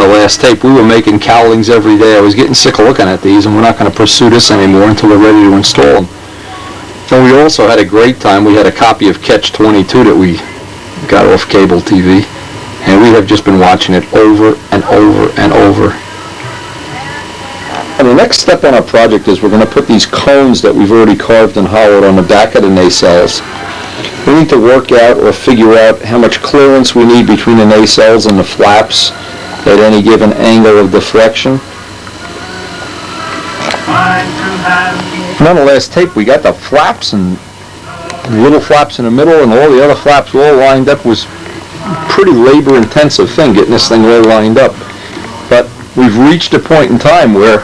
the last tape, we were making cowlings every day. I was getting sick of looking at these, and we're not going to pursue this anymore until we're ready to install them. And we also had a great time. We had a copy of Catch 22 that we got off cable TV, and we have just been watching it over and over and over. And the next step on our project is we're going to put these cones that we've already carved and hollowed on the back of the nacelles. We need to work out or figure out how much clearance we need between the nacelles and the flaps at any given angle of deflection. And on the last tape, we got the flaps and little flaps in the middle and all the other flaps all lined up. It was a pretty labor-intensive thing getting this thing all lined up. But we've reached a point in time where,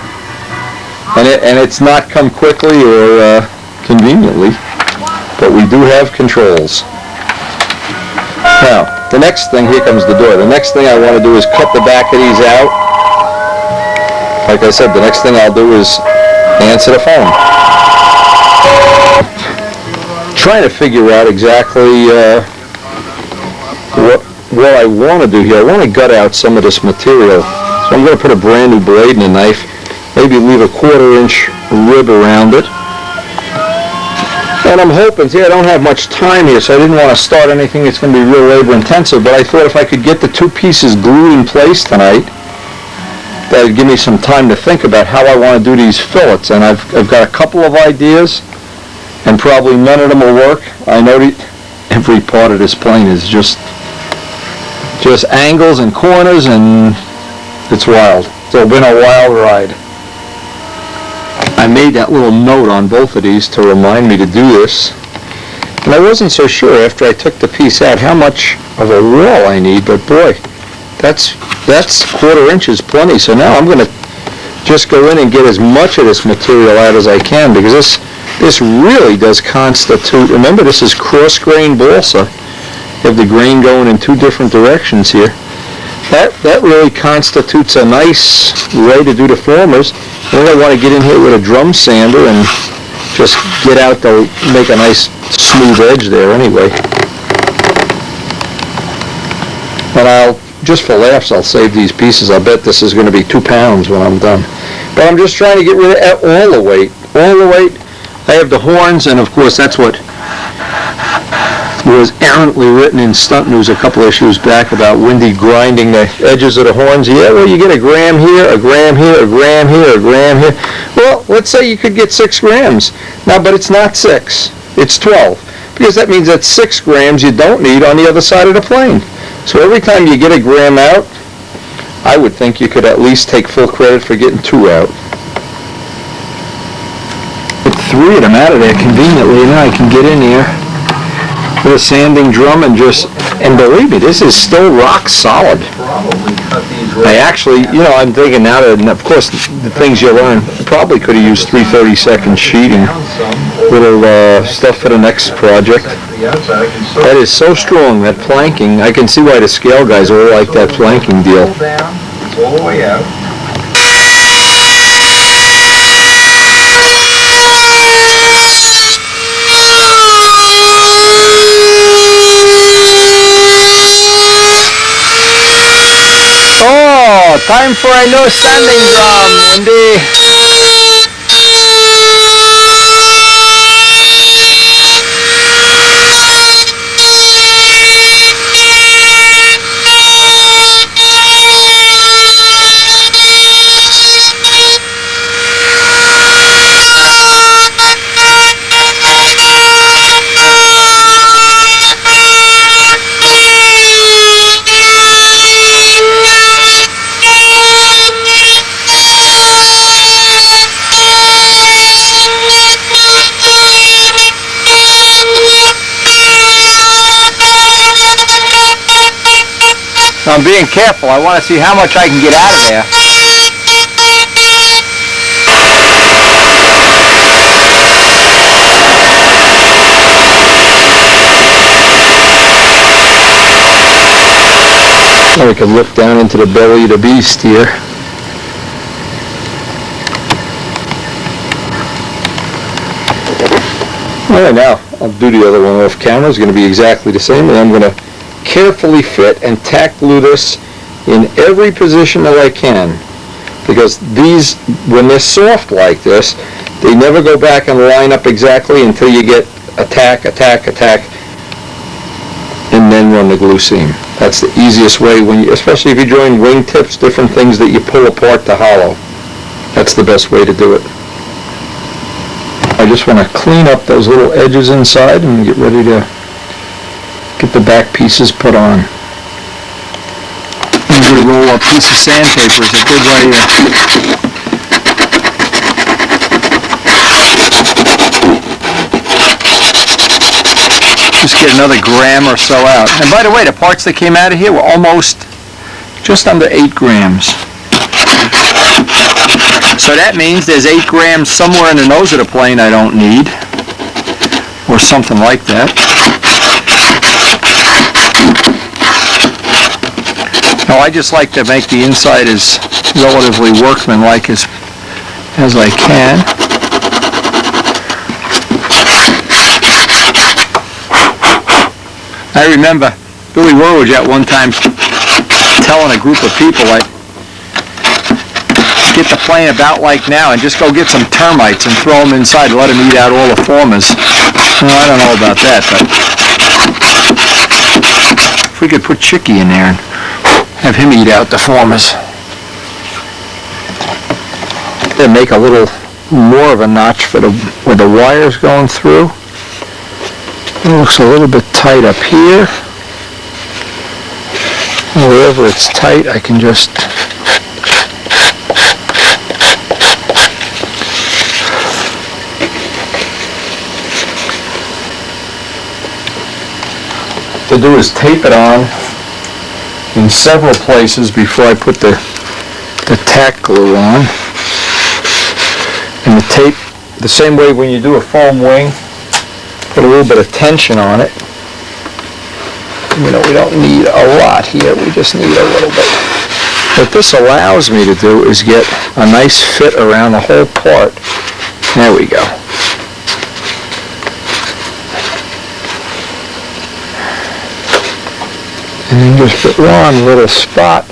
and it's not come quickly or conveniently, but we do have controls. Now, the next thing, here comes the door. The next thing I want to do is cut the back of these out. Like I said, the next thing I'll do is answer the phone. Trying to figure out exactly what I want to do here. I want to gut out some of this material. So I'm going to put a brand new blade in the knife, maybe leave a 1/4 inch rib around it. And I'm hoping, see, I don't have much time here, so I didn't want to start anything that's going to be real labor intensive, but I thought if I could get the two pieces glued in place tonight, that would give me some time to think about how I want to do these fillets. And I've got a couple of ideas, and probably none of them will work. I know every part of this plane is just angles and corners, and it's wild. It's been a wild ride. I made that little note on both of these to remind me to do this. And I wasn't so sure after I took the piece out how much of a wall I need, but boy, that's 1/4 inch is plenty. So now I'm going to just go in and get as much of this material out as I can, because this really does constitute, remember this is cross-grain balsa. You have the grain going in two different directions here. That really constitutes a nice way to do the formers. And then I want to get in here with a drum sander and just get out to make a nice smooth edge there anyway. And just for laughs, I'll save these pieces. I'll bet this is going to be 2 pounds when I'm done. But I'm just trying to get rid of all the weight. All the weight. I have the horns, and of course that's what was errantly written in Stunt News a couple issues back about Windy grinding the edges of the horns. Yeah, well, you get a gram here, a gram here, a gram here, a gram here. Well, let's say you could get 6 grams. Now, but it's not 6. It's 12. Because that means that's 6 grams you don't need on the other side of the plane. So every time you get a gram out, I would think you could at least take full credit for getting 2 out. Put 3 of them out of there conveniently, and then I can get in here with a sanding drum and believe me, this is still rock solid. I actually, I'm thinking now that, and of course, the things you learn, probably could have used 3/32 sheeting, little stuff for the next project. That is so strong, that planking. I can see why the scale guys all like that planking deal. All the way out. Oh, time for a new sanding drum, Wendy. I'm being careful. I want to see how much I can get out of there. So we can look down into the belly of the beast here. All right, now I'll do the other one off camera. It's going to be exactly the same, and I'm going to carefully fit and tack glue this in every position that I can. Because these, when they're soft like this, they never go back and line up exactly until you get attack, attack, attack, and then run the glue seam. That's the easiest way, when you, especially if you join wing tips, different things that you pull apart to hollow. That's the best way to do it. I just want to clean up those little edges inside and get ready to get the back pieces put on. A good roll-up piece of sandpaper is a good way to... Just get another gram or so out. And by the way, the parts that came out of here were almost just under 8 grams. So that means there's 8 grams somewhere in the nose of the plane I don't need, or something like that. Now I just like to make the inside as relatively workmanlike as I can. I remember Billy Warwood at one time telling a group of people, like, get the plane about like now and just go get some termites and throw them inside and let them eat out all the formers. Well, I don't know about that, but if we could put Chicky in there and have him eat out the formers. Then make a little more of a notch for where the wire's going through. It looks a little bit tight up here. And wherever it's tight, I can just to do is tape it on in several places before I put the tack glue on. And the tape, the same way when you do a foam wing, put a little bit of tension on it. You know, we don't need a lot here, we just need a little bit. What this allows me to do is get a nice fit around the whole part. There we go. And then just put one little spot.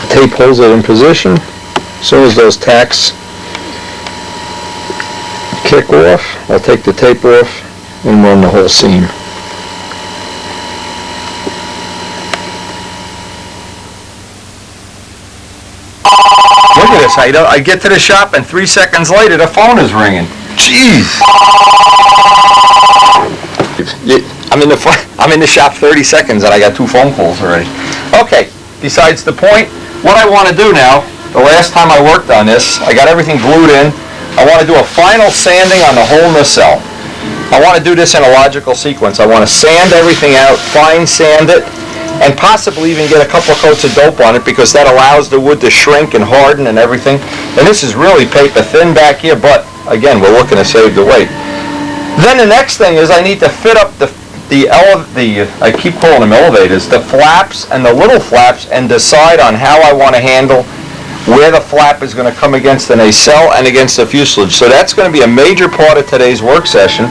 Tape holds it in position. As soon as those tacks kick off, I'll take the tape off and run the whole seam. Look at this, I get to the shop and 3 seconds later the phone is ringing. Jeez! I'm in the shop 30 seconds and I got 2 phone calls already. Okay, besides the point, what I want to do now, the last time I worked on this, I got everything glued in. I want to do a final sanding on the whole nacelle. I want to do this in a logical sequence. I want to sand everything out, fine sand it, and possibly even get a couple of coats of dope on it because that allows the wood to shrink and harden and everything. And this is really paper thin back here, but again, we're looking to save the weight. Then the next thing is I need to fit up I keep calling them elevators, the flaps and the little flaps, and decide on how I want to handle where the flap is going to come against the nacelle and against the fuselage. So that's going to be a major part of today's work session,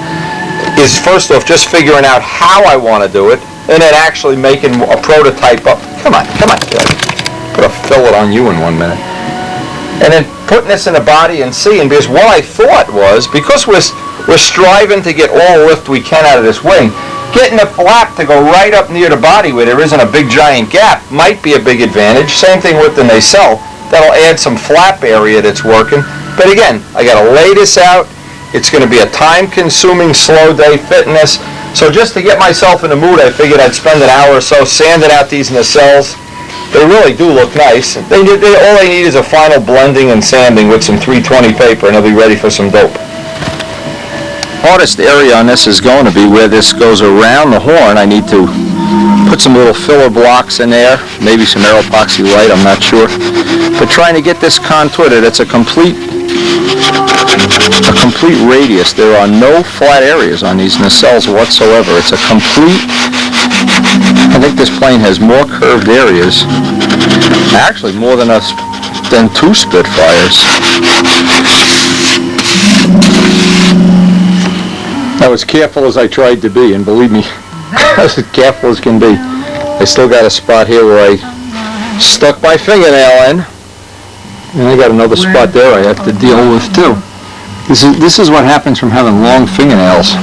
is first off just figuring out how I want to do it, and then actually making a prototype up. Come on, kid. Put a fillet on you in 1 minute. And then putting this in the body and seeing, because what I thought was, because we're striving to get all the lift we can out of this wing, getting the flap to go right up near the body where there isn't a big giant gap might be a big advantage. Same thing with the nacelle. That'll add some flap area that's working. But again, I got to lay this out. It's going to be a time-consuming, slow day fitting this. So just to get myself in the mood, I figured I'd spend an hour or so sanding out these nacelles. They really do look nice. All they need is a final blending and sanding with some 320 paper, and they'll be ready for some dope. Hardest area on this is going to be where this goes around the horn. I need to put some little filler blocks in there, maybe some air epoxy white, I'm not sure. But trying to get this contoured, it's a complete radius. There are no flat areas on these nacelles whatsoever. It's a complete, I think this plane has more curved areas Actually, more than than 2 Spitfires. I was careful as I tried to be, and believe me, I was as careful as can be. I still got a spot here where I stuck my fingernail in, and I got another spot there I have to deal with too. This is what happens from having long fingernails.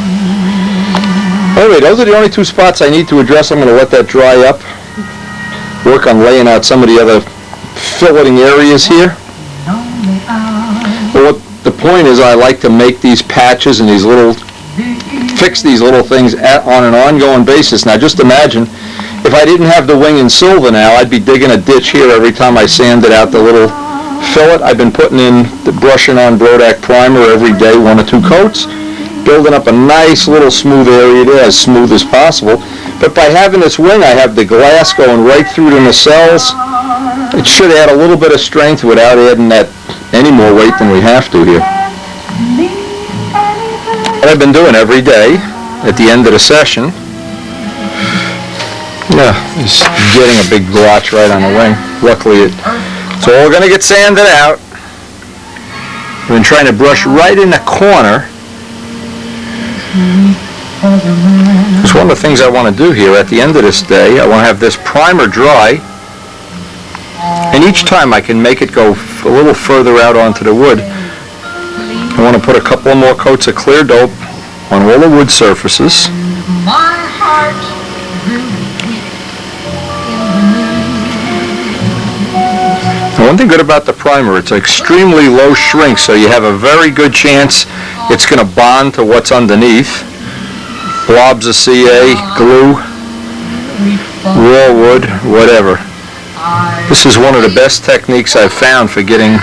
Anyway, those are the only 2 spots I need to address. I'm going to let that dry up. Work on laying out some of the other filleting areas here. But what the point is, I like to make these patches and fix these little things on an ongoing basis. Now just imagine, if I didn't have the wing in silver now, I'd be digging a ditch here every time I sanded out the little fillet. I've been brushing on Brodak primer every day, 1 or 2 coats, building up a nice little smooth area there, as smooth as possible. But by having this wing, I have the glass going right through the nacelles. It should add a little bit of strength without adding any more weight than we have to here. What I've been doing every day at the end of the session, is getting a big blotch right on the wing. Luckily, it's all going to get sanded out. I've been trying to brush right in the corner. Because one of the things I want to do here at the end of this day, I want to have this primer dry, and each time I can make it go a little further out onto the wood. I want to put a couple more coats of clear dope on all the wood surfaces. Now, one thing good about the primer, it's extremely low shrink, so you have a very good chance it's going to bond to what's underneath. Blobs of CA, glue, raw wood, whatever. This is one of the best techniques I've found for getting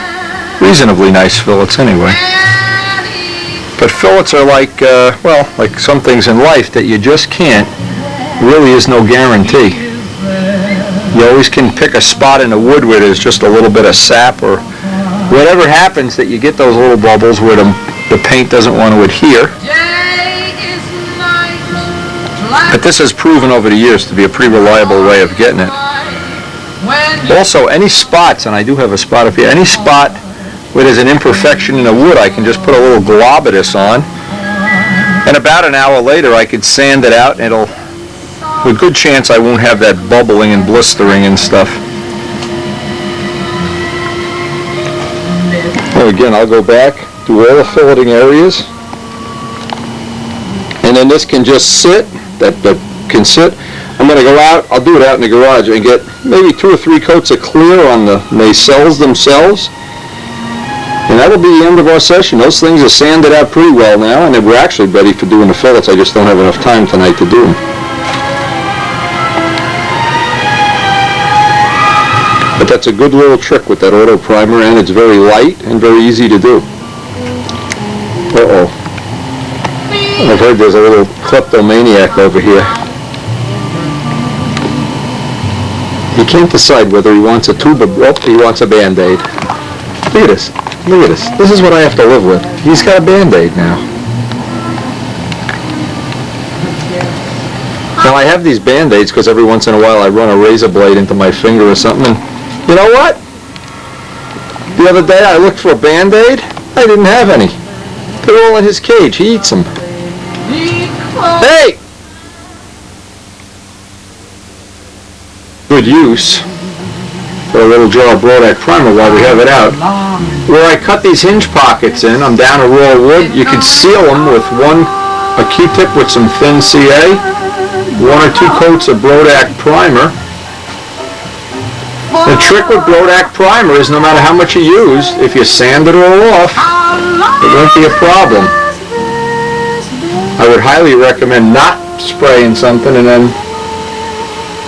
reasonably nice fillets anyway. But fillets are like some things in life that you just can't, really is no guarantee. You always can pick a spot in the wood where there's just a little bit of sap or whatever happens that you get those little bubbles where the paint doesn't want to adhere. But this has proven over the years to be a pretty reliable way of getting it. Also, any spots, and I do have a spot up here, any spot where there's an imperfection in the wood, I can just put a little glob of this on, and about an hour later I can sand it out, and with a good chance I won't have that bubbling and blistering and stuff. Well, again, I'll go back, do all the filleting areas, and then this can just sit. That can sit. I'm going to go out, I'll do it out in the garage and get maybe 2 or 3 coats of clear on the nacelles themselves, and that'll be the end of our session. Those things are sanded out pretty well now, and we're actually ready for doing the fillets. I just don't have enough time tonight to do them. But that's a good little trick with that auto primer, and it's very light and very easy to do. Uh-oh. I've heard there's a little kleptomaniac over here. He can't decide whether he wants a tube of, he wants a Band-Aid. Look at this. Look at this. This is what I have to live with. He's got a Band-Aid now. Now I have these Band-Aids because every once in a while I run a razor blade into my finger or something, and you know what? The other day I looked for a Band-Aid. I didn't have any. They're all in his cage. He eats them. Hey! Good use for a little jar of Brodak primer while we have it out. Where I cut these hinge pockets in, I'm down to raw wood. You can seal them with a Q-tip with some thin CA, 1 or 2 coats of Brodak primer. The trick with Brodak primer is no matter how much you use, if you sand it all off, it won't be a problem. I would highly recommend not spraying something and then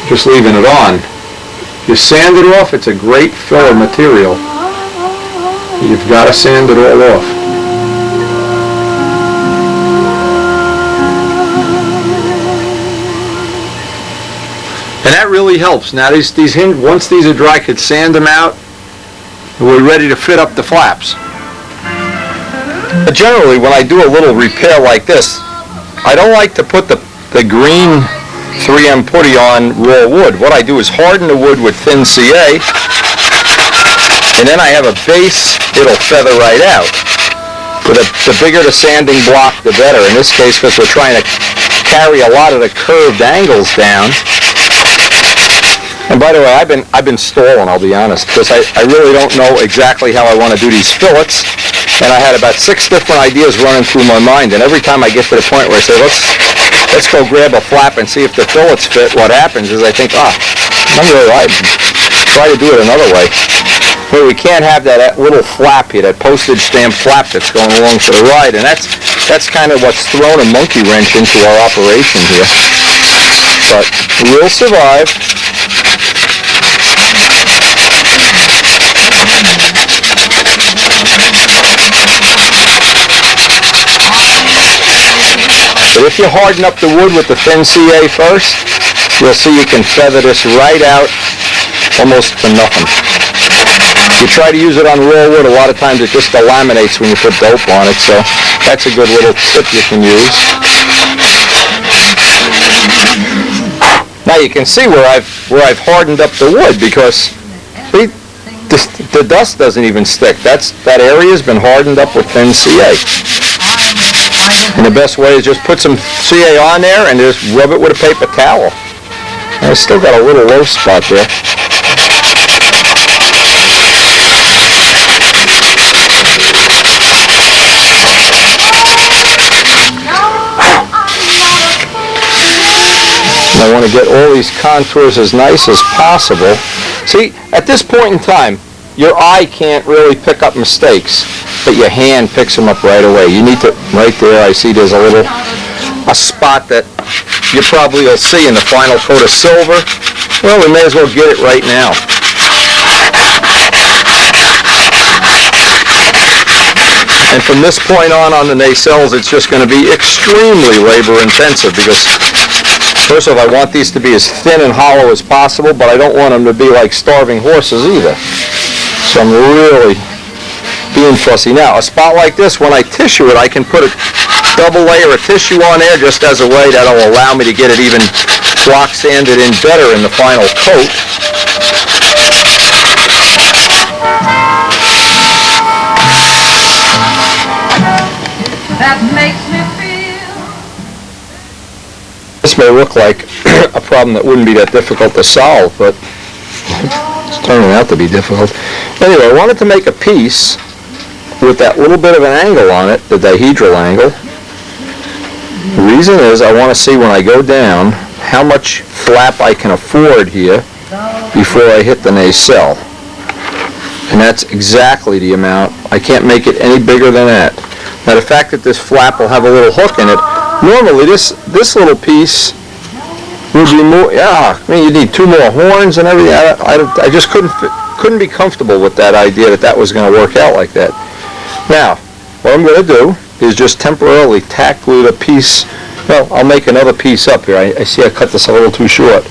just leaving it on. If you sand it off, it's a great filler material. You've got to sand it all off. And that really helps. Now these hinge, once these are dry, I could sand them out, and we're ready to fit up the flaps. But generally, when I do a little repair like this, I don't like to put the green 3M putty on raw wood. What I do is harden the wood with thin CA, And then I have a base, it'll feather right out. But the bigger the sanding block, the better. In this case, because we're trying to carry a lot of the curved angles down. And by the way, I've been stalling, I'll be honest, because I really don't know exactly how I want to do these fillets. And I had about 6 different ideas running through my mind. And every time I get to the point where I say, let's go grab a flap and see if the fillets fit, what happens is I think, I'm really right. Try to do it another way. But we can't have that little flap here, that postage stamp flap that's going along for the ride. And that's kind of what's thrown a monkey wrench into our operation here. But we'll survive. But if you harden up the wood with the thin CA first, you'll see you can feather this right out almost to nothing. If you try to use it on raw wood, a lot of times it just delaminates when you put dope on it, so that's a good little tip you can use. Now you can see where I've hardened up the wood because the dust doesn't even stick. That area has been hardened up with thin CA. And the best way is just put some CA on there and just rub it with a paper towel. And I still got a little low spot there. And I want to get all these contours as nice as possible. See, at this point in time, your eye can't really pick up mistakes, but your hand picks them up right away. You need to, right there, I see there's a spot that you probably will see in the final coat of silver. Well, we may as well get it right now. And from this point on the nacelles, it's just going to be extremely labor intensive because first of all, I want these to be as thin and hollow as possible, but I don't want them to be like starving horses either. So I'm really being fussy. Now, a spot like this, when I tissue it, I can put a double layer of tissue on there just as a way that'll allow me to get it even block sanded in better in the final coat. That makes me feel. This may look like a problem that wouldn't be that difficult to solve, but it's turning out to be difficult. Anyway, I wanted to make a piece with that little bit of an angle on it, the dihedral angle. The reason is I want to see when I go down how much flap I can afford here before I hit the nacelle. And that's exactly the amount. I can't make it any bigger than that. Now the fact that this flap will have a little hook in it, normally this little piece would be more, I mean, you need 2 more horns and everything. I just couldn't be comfortable with that idea that was going to work out like that. Now, what I'm going to do is just temporarily tack glue the piece. Well, I'll make another piece up here. I see I cut this a little too short.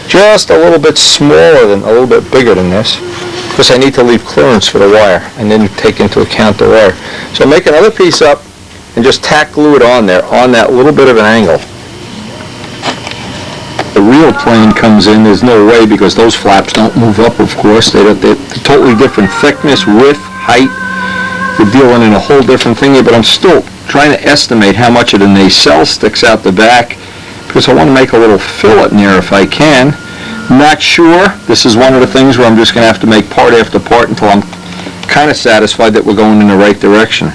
Just a little bit smaller than, a little bit bigger than this, because I need to leave clearance for the wire and then take into account the wire. So I'll make another piece up and just tack glue it on there, on that little bit of an angle. The real plane comes in, there's no way, because those flaps don't move up, of course. They're totally different thickness, width, height. We're dealing in a whole different thing here, but I'm still trying to estimate how much of the nacelle sticks out the back, because I want to make a little fillet in there if I can. Not sure. This is one of the things where I'm just going to have to make part after part until I'm kind of satisfied that we're going in the right direction.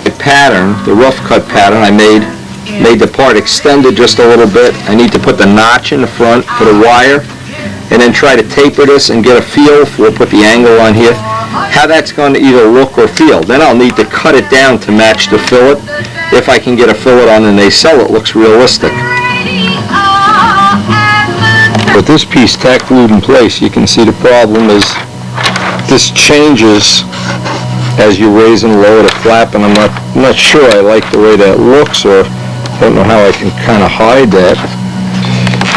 The pattern, the rough cut pattern, I made the part extended just a little bit. I need to put the notch in the front for the wire and then try to taper this and get a feel for, put the angle on here, how that's going to either look or feel. Then I'll need to cut it down to match the fillet. If I can get a fillet on the nacelle, it looks realistic. With this piece tack glued in place, you can see the problem is this changes as you raise and lower the flap, and I'm not sure I like the way that looks, or I don't know how I can kind of hide that.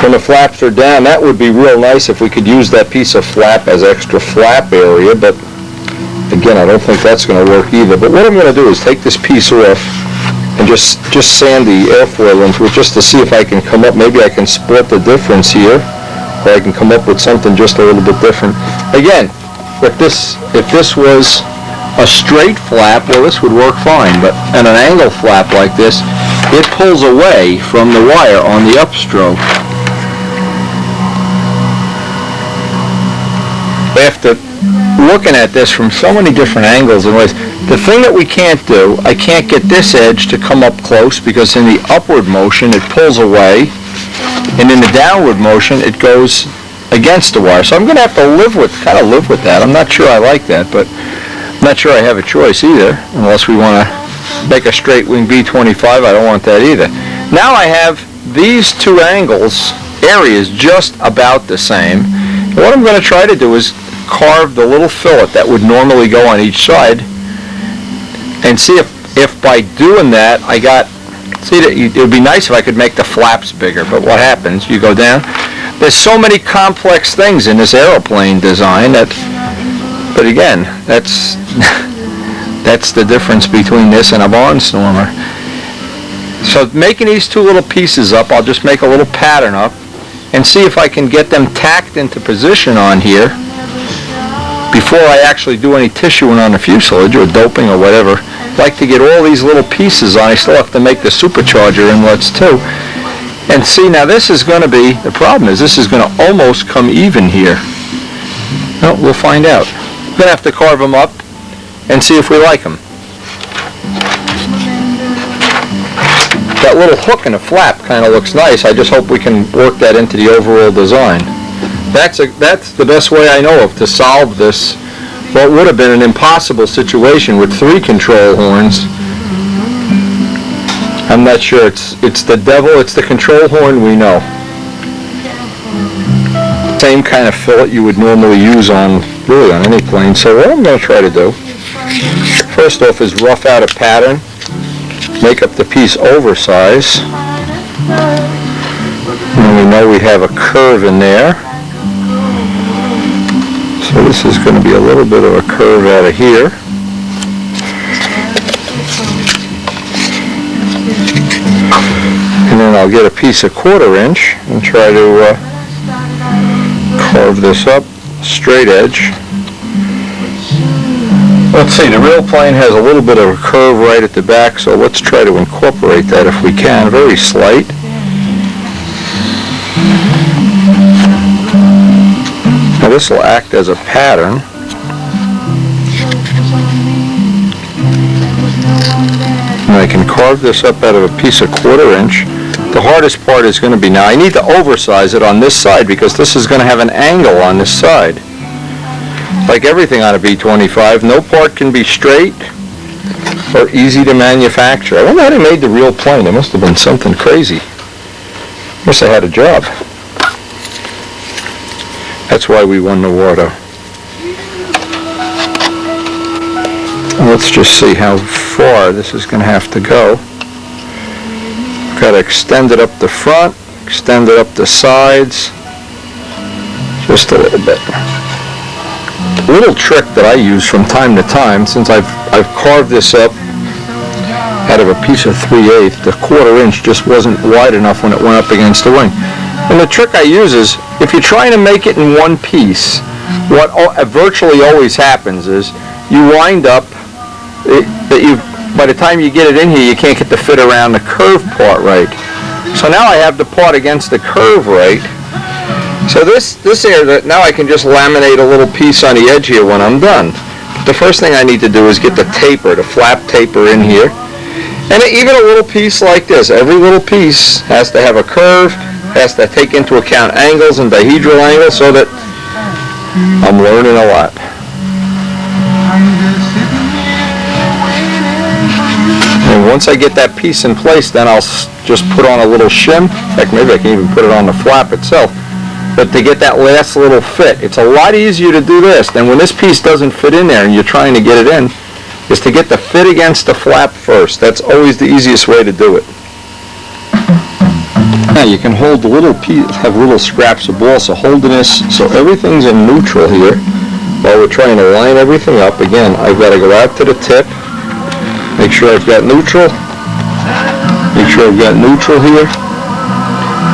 When the flaps are down, that would be real nice if we could use that piece of flap as extra flap area, but again, I don't think that's going to work either. But what I'm going to do is take this piece off and just sand the airfoil into it just to see if I can come up. Maybe I can split the difference here or I can come up with something just a little bit different. Again, if this was a straight flap, well, this would work fine, but on an angle flap like this, it pulls away from the wire on the upstroke. After looking at this from so many different angles and ways, the thing that we can't do, I can't get this edge to come up close because in the upward motion it pulls away, and in the downward motion it goes against the wire. So I'm going to have to kind of live with that. I'm not sure I like that, but I'm not sure I have a choice either, unless we want to make a straight wing B25. I don't want that either. Now I have these two areas just about the same. And what I'm going to try to do is carve the little fillet that would normally go on each side and see if by doing that it would be nice if I could make the flaps bigger, but what happens? You go down. There's so many complex things in this aeroplane design but again, that's the difference between this and a barnstormer. So making these two little pieces up, I'll just make a little pattern up and see if I can get them tacked into position on here before I actually do any tissuing on the fuselage or doping or whatever. I'd like to get all these little pieces on. I still have to make the supercharger inlets too. And see, now this is going to be, the problem is this is going to almost come even here. No, we'll find out. I'm going to have to carve them up and see if we like them. That little hook in the flap kind of looks nice. I just hope we can work that into the overall design. That's the best way I know of to solve this, what would have been an impossible situation with 3 control horns. I'm not sure. It's the devil. It's the control horn we know. Same kind of fillet you would normally use on any plane. So what I'm going to try to do, first off, is rough out a pattern, make up the piece oversize. And we know we have a curve in there. So this is going to be a little bit of a curve out of here. And then I'll get a piece of 1/4 inch and try to carve this up, straight edge. Let's see, the real plane has a little bit of a curve right at the back, so let's try to incorporate that if we can, very slight. Now this will act as a pattern. And I can carve this up out of a piece of 1/4 inch. The hardest part is going to be, now I need to oversize it on this side because this is going to have an angle on this side. Like everything on a B-25, no part can be straight or easy to manufacture. I wonder how they made the real plane. It must have been something crazy. Must have had a job. That's why we won the war, though. Let's just see how far this is going to have to go. Got to extend it up the front, extend it up the sides, just a little bit. A little trick that I use from time to time, since I've carved this up out of a piece of 3/8, the 1/4 inch just wasn't wide enough when it went up against the wing. And the trick I use is, if you're trying to make it in one piece, what virtually always happens is you wind up by the time you get it in here, you can't get the fit around the curve part right. So now I have the part against the curve right. So this area, now I can just laminate a little piece on the edge here when I'm done. But the first thing I need to do is get the taper, the flap taper in here. And even a little piece like this, every little piece has to have a curve, has to take into account angles and dihedral angles, so that I'm learning a lot. And once I get that piece in place, then I'll just put on a little shim. Heck, maybe I can even put it on the flap itself. But to get that last little fit, it's a lot easier to do this than when this piece doesn't fit in there and you're trying to get it in, is to get the fit against the flap first. That's always the easiest way to do it. Now you can hold the little piece, have little scraps of balsa holding this, so everything's in neutral here while we're trying to line everything up. Again, I've got to go out to the tip, make sure I've got neutral, make sure I've got neutral here,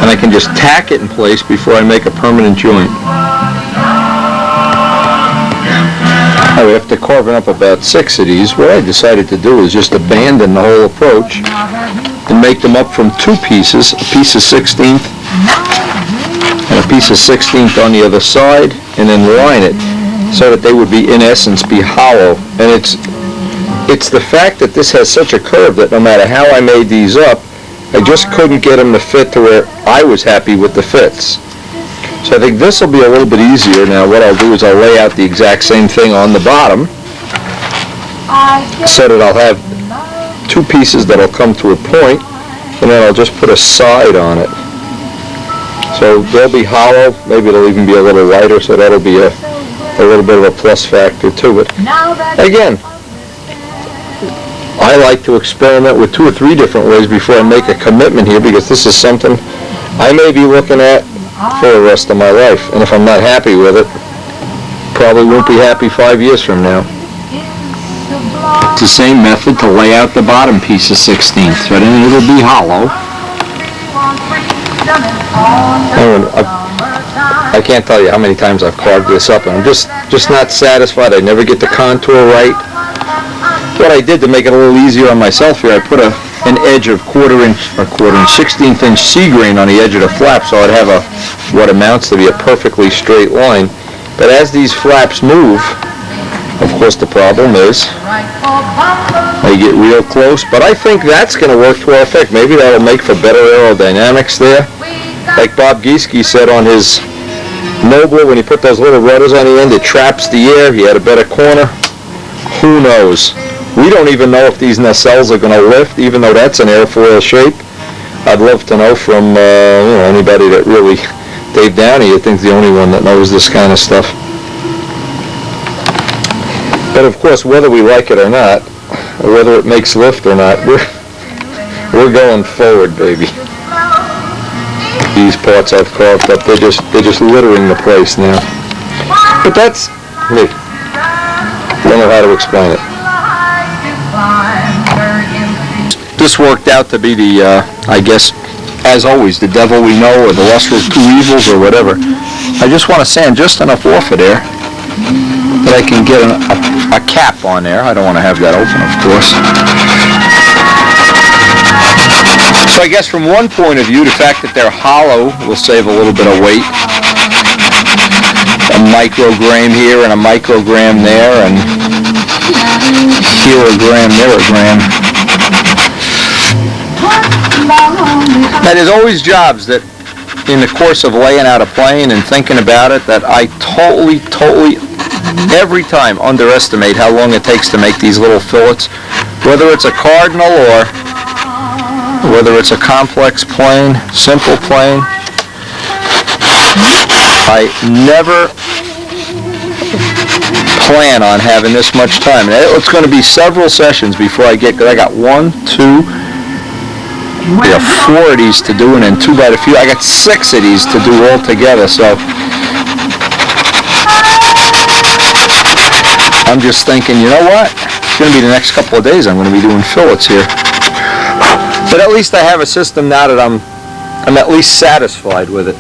and I can just tack it in place before I make a permanent joint. Now, after carving up about 6 of these, what I decided to do is just abandon the whole approach and make them up from 2 pieces, a piece of 16th and a piece of 16th on the other side, and then line it so that they would be, in essence, be hollow. And it's the fact that this has such a curve that no matter how I made these up, I just couldn't get them to fit to where I was happy with the fits. So I think this will be a little bit easier. Now what I'll do is I'll lay out the exact same thing on the bottom so that I'll have 2 pieces that'll come to a point, and then I'll just put a side on it. So they'll be hollow, maybe it'll even be a little lighter, so that'll be a little bit of a plus factor to it. Again, I like to experiment with 2 or 3 different ways before I make a commitment here, because this is something I may be looking at for the rest of my life. And if I'm not happy with it, probably won't be happy 5 years from now. It's the same method to lay out the bottom piece of 16th, right? And it'll be hollow. I can't tell you how many times I've carved this up, and I'm just not satisfied. I never get the contour right. What I did to make it a little easier on myself here, I put an edge of 16th inch C grain on the edge of the flap, so I'd have what amounts to be a perfectly straight line. But as these flaps move, of course the problem is they get real close, but I think that's going to work to our effect. Maybe that'll make for better aerodynamics there. Like Bob Gieske said on his Nobler, when he put those little rudders on the end, it traps the air. He had a better corner. Who knows? We don't even know if these nacelles are going to lift, even though that's an airfoil shape. I'd love to know from anybody that really, Dave Downey, I think, the only one that knows this kind of stuff. But of course, whether we like it or not, or whether it makes lift or not, we're going forward, baby. These parts I've carved up, they're just littering the place now. But that's me. Don't know how to explain it. This worked out to be the, I guess, as always, the devil we know, or the lesser of 2 evils, or whatever. I just want to sand just enough off of there that I can get a cap on there. I don't want to have that open, of course. So I guess from one point of view, the fact that they're hollow will save a little bit of weight. A microgram here and a microgram there, and here a gram, there a gram. Now, there's always jobs that, in the course of laying out a plane and thinking about it, that I totally, every time underestimate how long it takes to make these little fillets. Whether it's a cardinal or whether it's a complex plane, simple plane, I never plan on having this much time. And it's going to be several sessions before I get, because I got 1, 2, 4 of these to do, and then 2 by the few. I got 6 of these to do all together, so I'm just thinking, you know what? It's going to be the next couple of days I'm going to be doing fillets here. But at least I have a system now that I'm at least satisfied with it.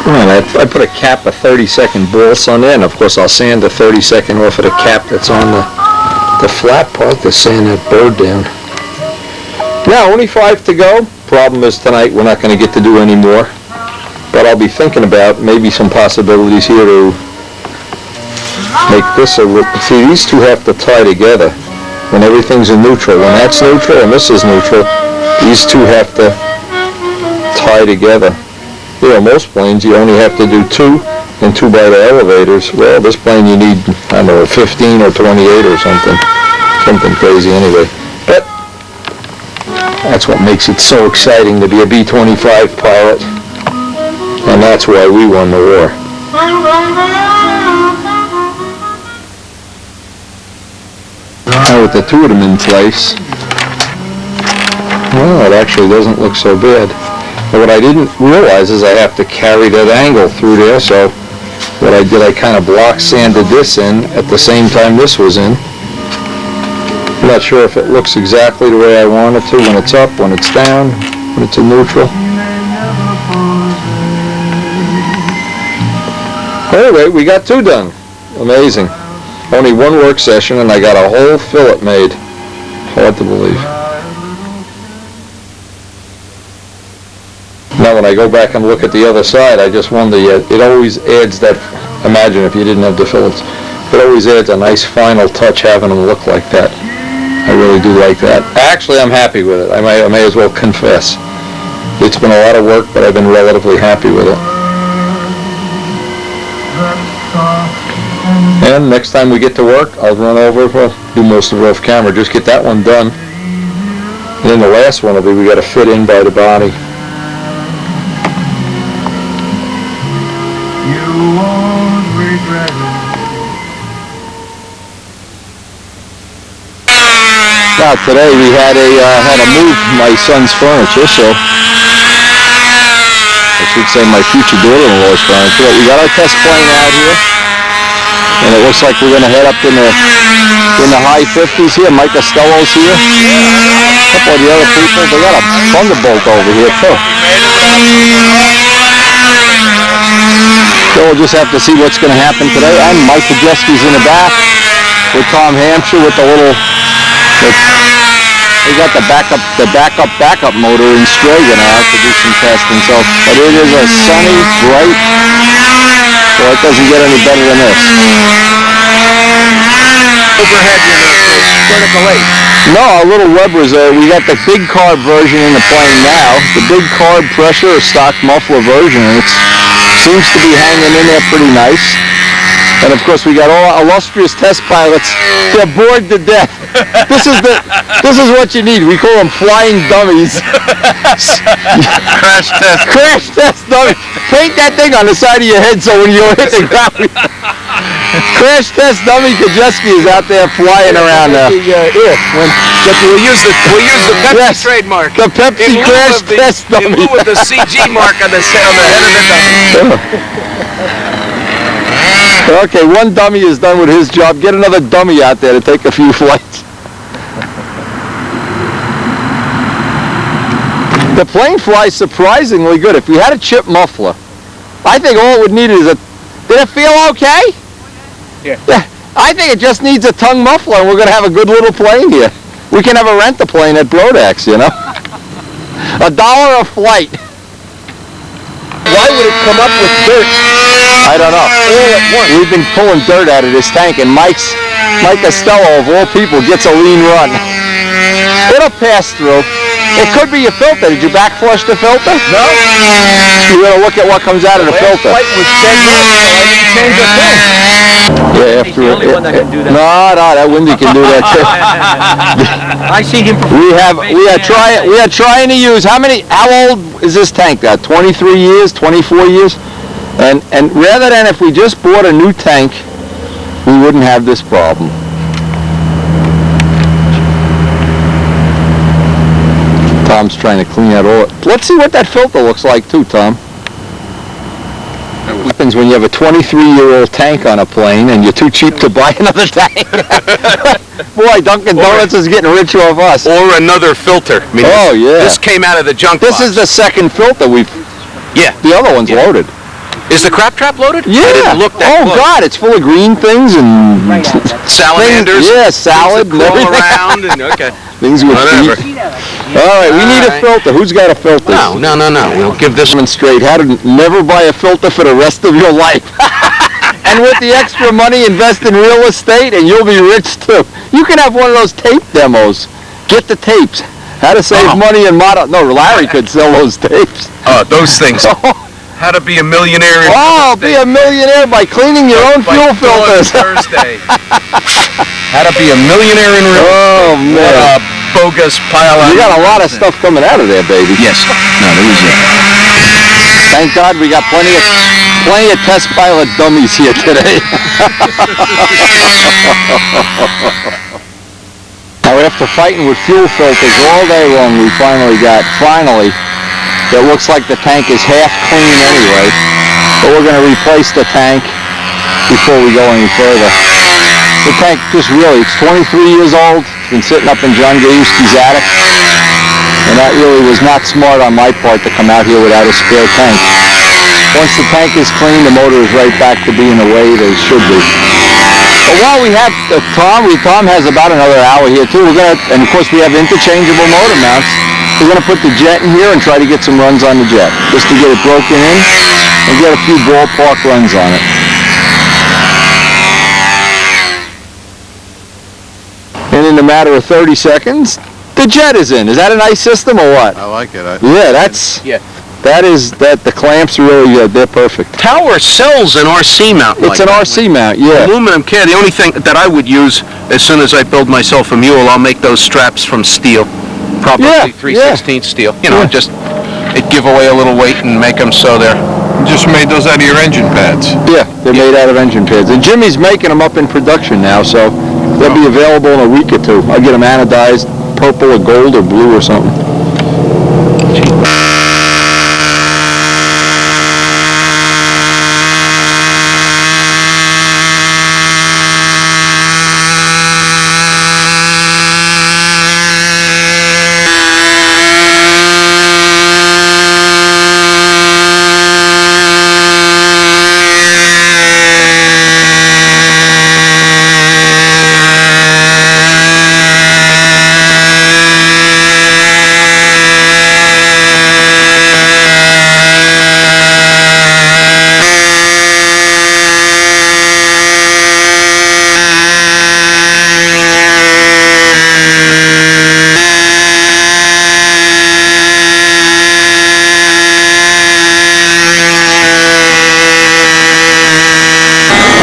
Right, I put a cap of 30-second bolts on there, and of course I'll sand the 30-second off of the cap that's on the flat part to sand that bird down. Now, only 5 to go. Problem is tonight we're not going to get to do any more. But I'll be thinking about maybe some possibilities here to make this a... See, these 2 have to tie together when everything's in neutral. When that's neutral and this is neutral, these 2 have to tie together. You know, most planes you only have to do 2 and 2 by the elevators. Well, this plane you need, I don't know, 15 or 28 or something. Something crazy anyway. But that's what makes it so exciting to be a B-25 pilot. And that's why we won the war. Now with the 2 of them in place, well, it actually doesn't look so bad. But what I didn't realize is I have to carry that angle through there, so what I did, I kind of block sanded this in at the same time this was in. I'm not sure if it looks exactly the way I want it to, when it's up, when it's down, when it's in neutral. Anyway, we got 2 done. Amazing. Only 1 work session and I got a whole fillet made. Hard to believe. Now when I go back and look at the other side, I just wonder, it always adds that, imagine if you didn't have the fillets, it always adds a nice final touch having them look like that. I really do like that. Actually, I'm happy with it. I may as well confess. It's been a lot of work, but I've been relatively happy with it. And next time we get to work, I'll run over, do most of it off camera, just get that one done. And then the last one will be, we got to fit in by the body. You won't regret it. Now today we had to move my son's furniture, so I should say my future daughter-in-law's furniture. We got our test plane out here, and it looks like we're going to head up in the high 50s here. Mike Costello's here. A couple of the other people. They got a Thunderbolt over here too. So we'll just have to see what's going to happen today. And Mike Pajeski's in the back with Tom Hampshire with the little. They got the backup motor in Strega now to do some testing. So, but it is a sunny, bright. So it doesn't get any better than this. Overhead unit, vertical 8. No, our little Weber's. We got the big carb version in the plane now. The big carb pressure stock muffler version, and it seems to be hanging in there pretty nice. And of course, we got all illustrious test pilots. They're bored to death. This is what you need. We call them flying dummies. Crash test. Crash test dummies. Paint that thing on the side of your head so when you hit the ground. Crash test dummy Kajeski is out there flying around now. We'll use the Pepsi Yes. trademark. The Pepsi crash test In dummy. lieu of the CG mark on the head of the dummy. Okay, 1 dummy is done with his job. Get another dummy out there to take a few flights. The plane flies surprisingly good. If we had a chip muffler, I think all it would need is a... Did it feel okay? Yeah. I think it just needs a tongue muffler and we're going to have a good little plane here. We can have a rent-a-plane at Brodax, you know? $1 a flight. Why would it come up with dirt? I don't know. All at once. We've been pulling dirt out of this tank, and Mike Costello, of all people, gets a lean run. It'll pass through. It could be your filter. Did you back flush the filter? No. You gotta look at what comes out of the filter. Flight was dead wrong, so I didn't change a thing. Yeah, after He's the only one that can do that. No, that Windy can do that too. I see him perform. We are trying to use, how old is this tank got? 23 years, 24 years? And rather than if we just bought a new tank, we wouldn't have this problem. Tom's trying to clean out all. Let's see what that filter looks like too, Tom. What happens when you have a 23-year-old tank on a plane and you're too cheap to buy another tank? Boy, Dunkin' Donuts is getting rich off us. Or another filter. I mean, Oh, yeah. This came out of the junk This box. is the second filter we've... Yeah. The other one's loaded. Is the crab trap loaded? Yeah. I didn't look that Oh, close. God, it's full of green things and... Salamanders. Yeah, salad and Things that crawl everything. around and, okay. Things with Whatever. feet. All right, we need a Alright. filter. Who's got a filter? No. We'll give this one. Demonstrate how to never buy a filter for the rest of your life. And with the extra money, invest in real estate and you'll be rich too. You can have one of those tape demos. Get the tapes. How to save money and model. No, Larry could sell those tapes. Those things. How to be a millionaire in Oh, be a millionaire by cleaning your own fuel filters. Thursday. How to be a millionaire in real Oh, What man. a bogus pile of... You got a lot of stuff coming out of there, baby. Yes. No, there was it. Thank God we got plenty of test pilot dummies here today. Now after fighting with fuel filters all day long, we finally, it looks like the tank is half clean anyway. But we're going to replace the tank before we go any further. The tank just really, it's 23 years old. It's been sitting up in John Gajewski's attic, and that really was not smart on my part to come out here without a spare tank. Once the tank is clean, the motor is right back to being the way it should be. But while we have Tom has about another hour here too. And of course we have interchangeable motor mounts. We're gonna put the jet in here and try to get some runs on the jet, just to get it broken in and get a few ballpark runs on it. And in a matter of 30 seconds, the jet is in. Is that a nice system or what? I like it. Yeah, the clamps really good. They're perfect. Tower sells an RC mount. It's an RC mount, yeah. Aluminum can. The only thing that I would use as soon as I build myself a mule, I'll make those straps from steel, probably 3/16 steel. You know, just it give away a little weight and make them so they're. You just made those out of your engine pads. Yeah, they're made out of engine pads. And Jimmy's making them up in production now, so they'll be available in a week or two. I'll get them anodized, purple or gold or blue or something.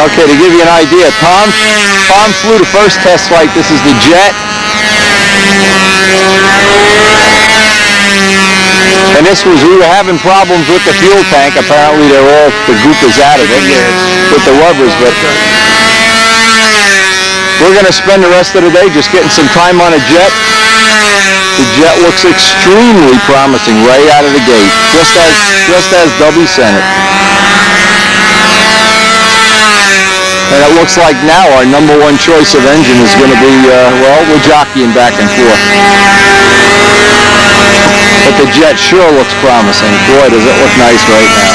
Okay, to give you an idea, Tom flew the first test flight. This is the jet. And we were having problems with the fuel tank. Apparently the goop is out of it with the rubbers, but we're going to spend the rest of the day just getting some time on a jet. The jet looks extremely promising right out of the gate, just as Dubby sent it. And it looks like now our number one choice of engine is going to be, we're jockeying back and forth. But the jet sure looks promising. Boy, does it look nice right now.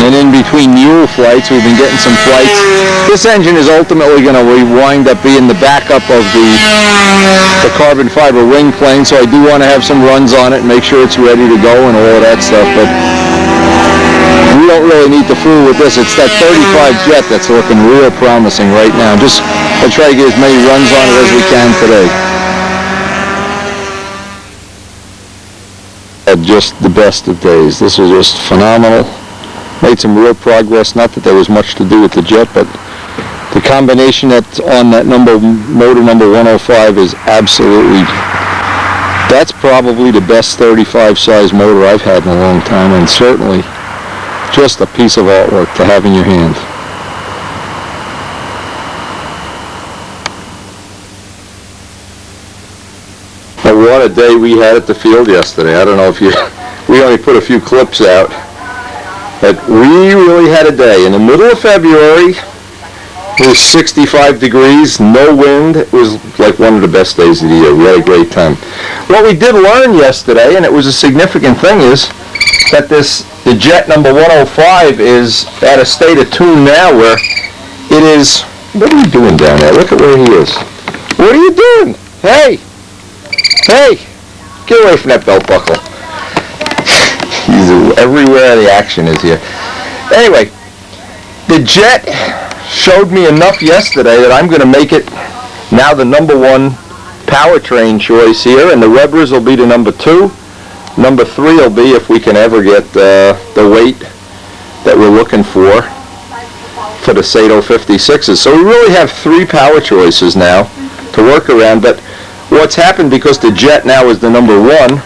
And in between mule flights, we've been getting some flights. This engine is ultimately going to wind up being the backup of the carbon fiber wing plane, so I do want to have some runs on it and make sure it's ready to go and all of that stuff, but we don't really need to fool with this. It's that 35 jet that's looking real promising right now. I'll try to get as many runs on it as we can today. Had just the best of days. This was just phenomenal. Made some real progress. Not that there was much to do with the jet, but the combination that's on that motor number 105 is absolutely, that's probably the best 35 size motor I've had in a long time, and certainly just a piece of artwork to have in your hand. But what a day we had at the field yesterday. I don't know if we only put a few clips out. But we really had a day. In the middle of February, it was 65 degrees, no wind. It was like one of the best days of the year. We had a great time. What we did learn yesterday, and it was a significant thing, is that the jet number 105 is at a state of tune now where it is... What are you doing down there? Look at where he is. What are you doing? Hey! Hey! Get away from that belt buckle. He's everywhere the action is here. Anyway, the jet showed me enough yesterday that I'm going to make it now the number one powertrain choice here, and the rubbers will be the number 2. Number 3 will be, if we can ever get the weight that we're looking for the Sato 56s. So we really have 3 power choices now to work around, but what's happened, because the jet now is the number 1,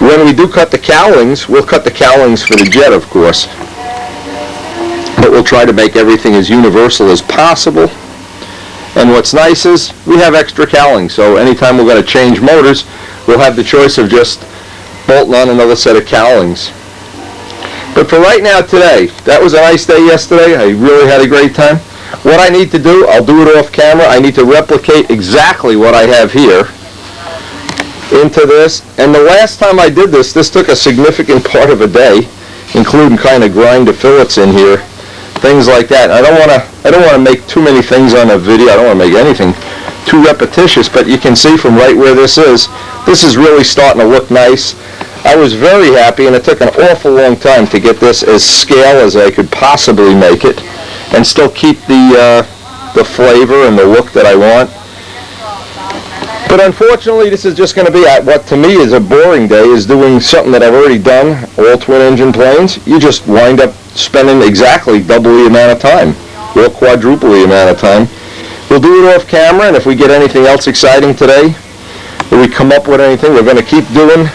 when we do cut the cowlings, we'll cut the cowlings for the jet, of course. But we'll try to make everything as universal as possible. And what's nice is we have extra cowlings, so anytime we're going to change motors, we'll have the choice of just bolting on another set of cowlings. But for right now today, that was a nice day yesterday. I really had a great time. What I need to do, I'll do it off camera. I need to replicate exactly what I have here into this. And the last time I did this took a significant part of a day, including kind of grind the fillets in here, things like that. I don't want to make too many things on a video. I don't want to make anything too repetitious, but you can see from right where this is really starting to look nice. I was very happy, and it took an awful long time to get this as scale as I could possibly make it, and still keep the flavor and the look that I want. But unfortunately, this is just going to be what to me is a boring day, is doing something that I've already done, all twin-engine planes. You just wind up spending exactly double the amount of time, or quadruple the amount of time. We'll do it off camera, and if we get anything else exciting today, or we come up with anything, we're going to keep doing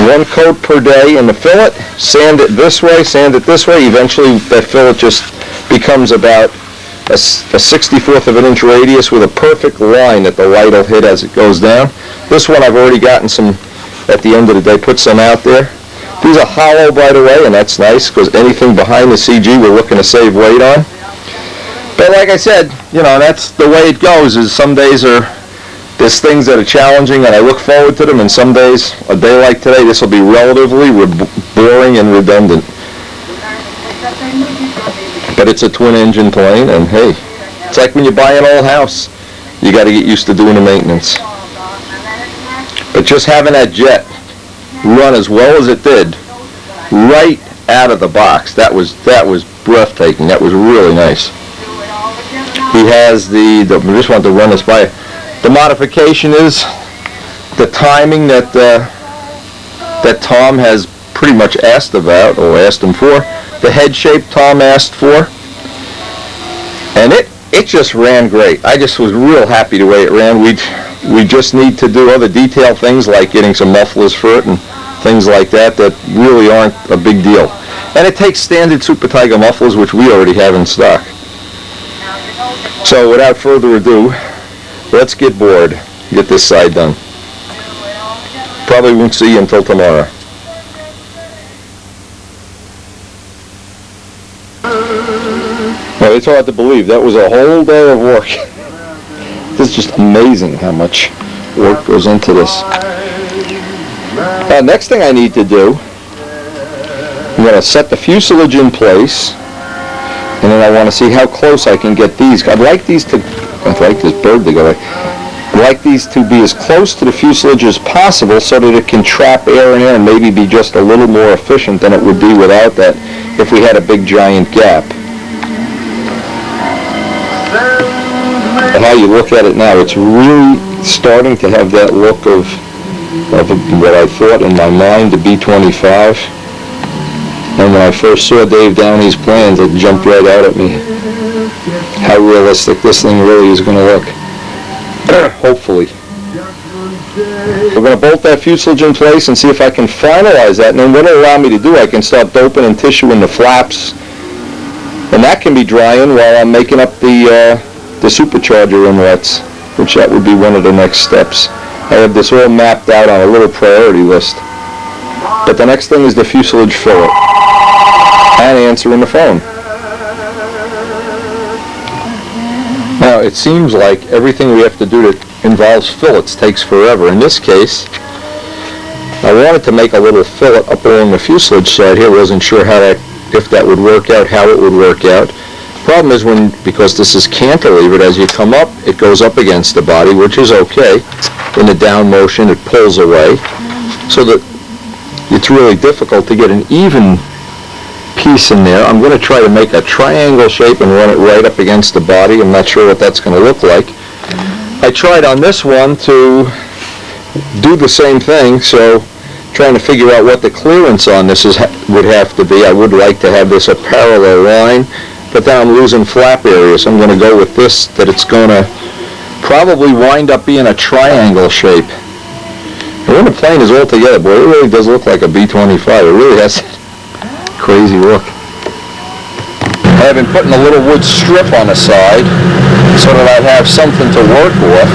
one coat per day in the fillet, sand it this way, sand it this way. Eventually that fillet just becomes about a 64th of an inch radius with a perfect line that the light will hit as it goes down. This one I've already gotten some, at the end of the day, put some out there. These are hollow, by the way, and that's nice because anything behind the CG we're looking to save weight on. But like I said, that's the way it goes, is some days there's things that are challenging and I look forward to them, and some days, a day like today, this will be relatively boring and redundant. But it's a twin-engine plane, and hey, it's like when you buy an old house. You got to get used to doing the maintenance. But just having that jet run as well as it did, right out of the box, that was breathtaking. That was really nice. He has I just wanted to run this by. The modification is the timing that Tom has pretty much asked about, or asked him for. The head shape Tom asked for. And it just ran great. I just was real happy the way it ran. We just need to do other detail things like getting some mufflers for it and things like that really aren't a big deal. And it takes standard Super Tiger mufflers, which we already have in stock. So without further ado, let's get bored, get this side done. Probably won't see you until tomorrow. Well, it's hard to believe. That was a whole day of work. This is just amazing how much work goes into this. Next thing I need to do, I'm going to set the fuselage in place, and then I want to see how close I can get these. I'd like this bird to go. I'd like these to be as close to the fuselage as possible so that it can trap air in there and maybe be just a little more efficient than it would be without that if we had a big giant gap. And how you look at it now, it's really starting to have that look of what I thought in my mind the B-25. And when I first saw Dave Downey's plans, it jumped right out at me. How realistic this thing really is going to look. Hopefully. We're going to bolt that fuselage in place and see if I can finalize that. And then what it'll allow me to do, I can start doping and tissuing the flaps. And that can be drying while I'm making up the supercharger inlets, which that would be one of the next steps. I have this all mapped out on a little priority list. But the next thing is the fuselage fillet and answering the phone. Now, it seems like everything we have to do that involves fillets takes forever. In this case, I wanted to make a little fillet up along the fuselage side here. Wasn't sure if that would work out, how it would work out. Problem is because this is cantilevered, as you come up, it goes up against the body, which is okay. In the down motion, it pulls away. So that it's really difficult to get an even piece in there. I'm going to try to make a triangle shape and run it right up against the body. I'm not sure what that's going to look like. I tried on this one to do the same thing, so trying to figure out what the clearance on this would have to be. I would like to have this a parallel line, but then I'm losing flap area, so I'm going to go with this, that it's going to probably wind up being a triangle shape. And when the plane is all together, boy, it really does look like a B-25. It really has crazy look. I've been putting a little wood strip on the side so that I'd have something to work with.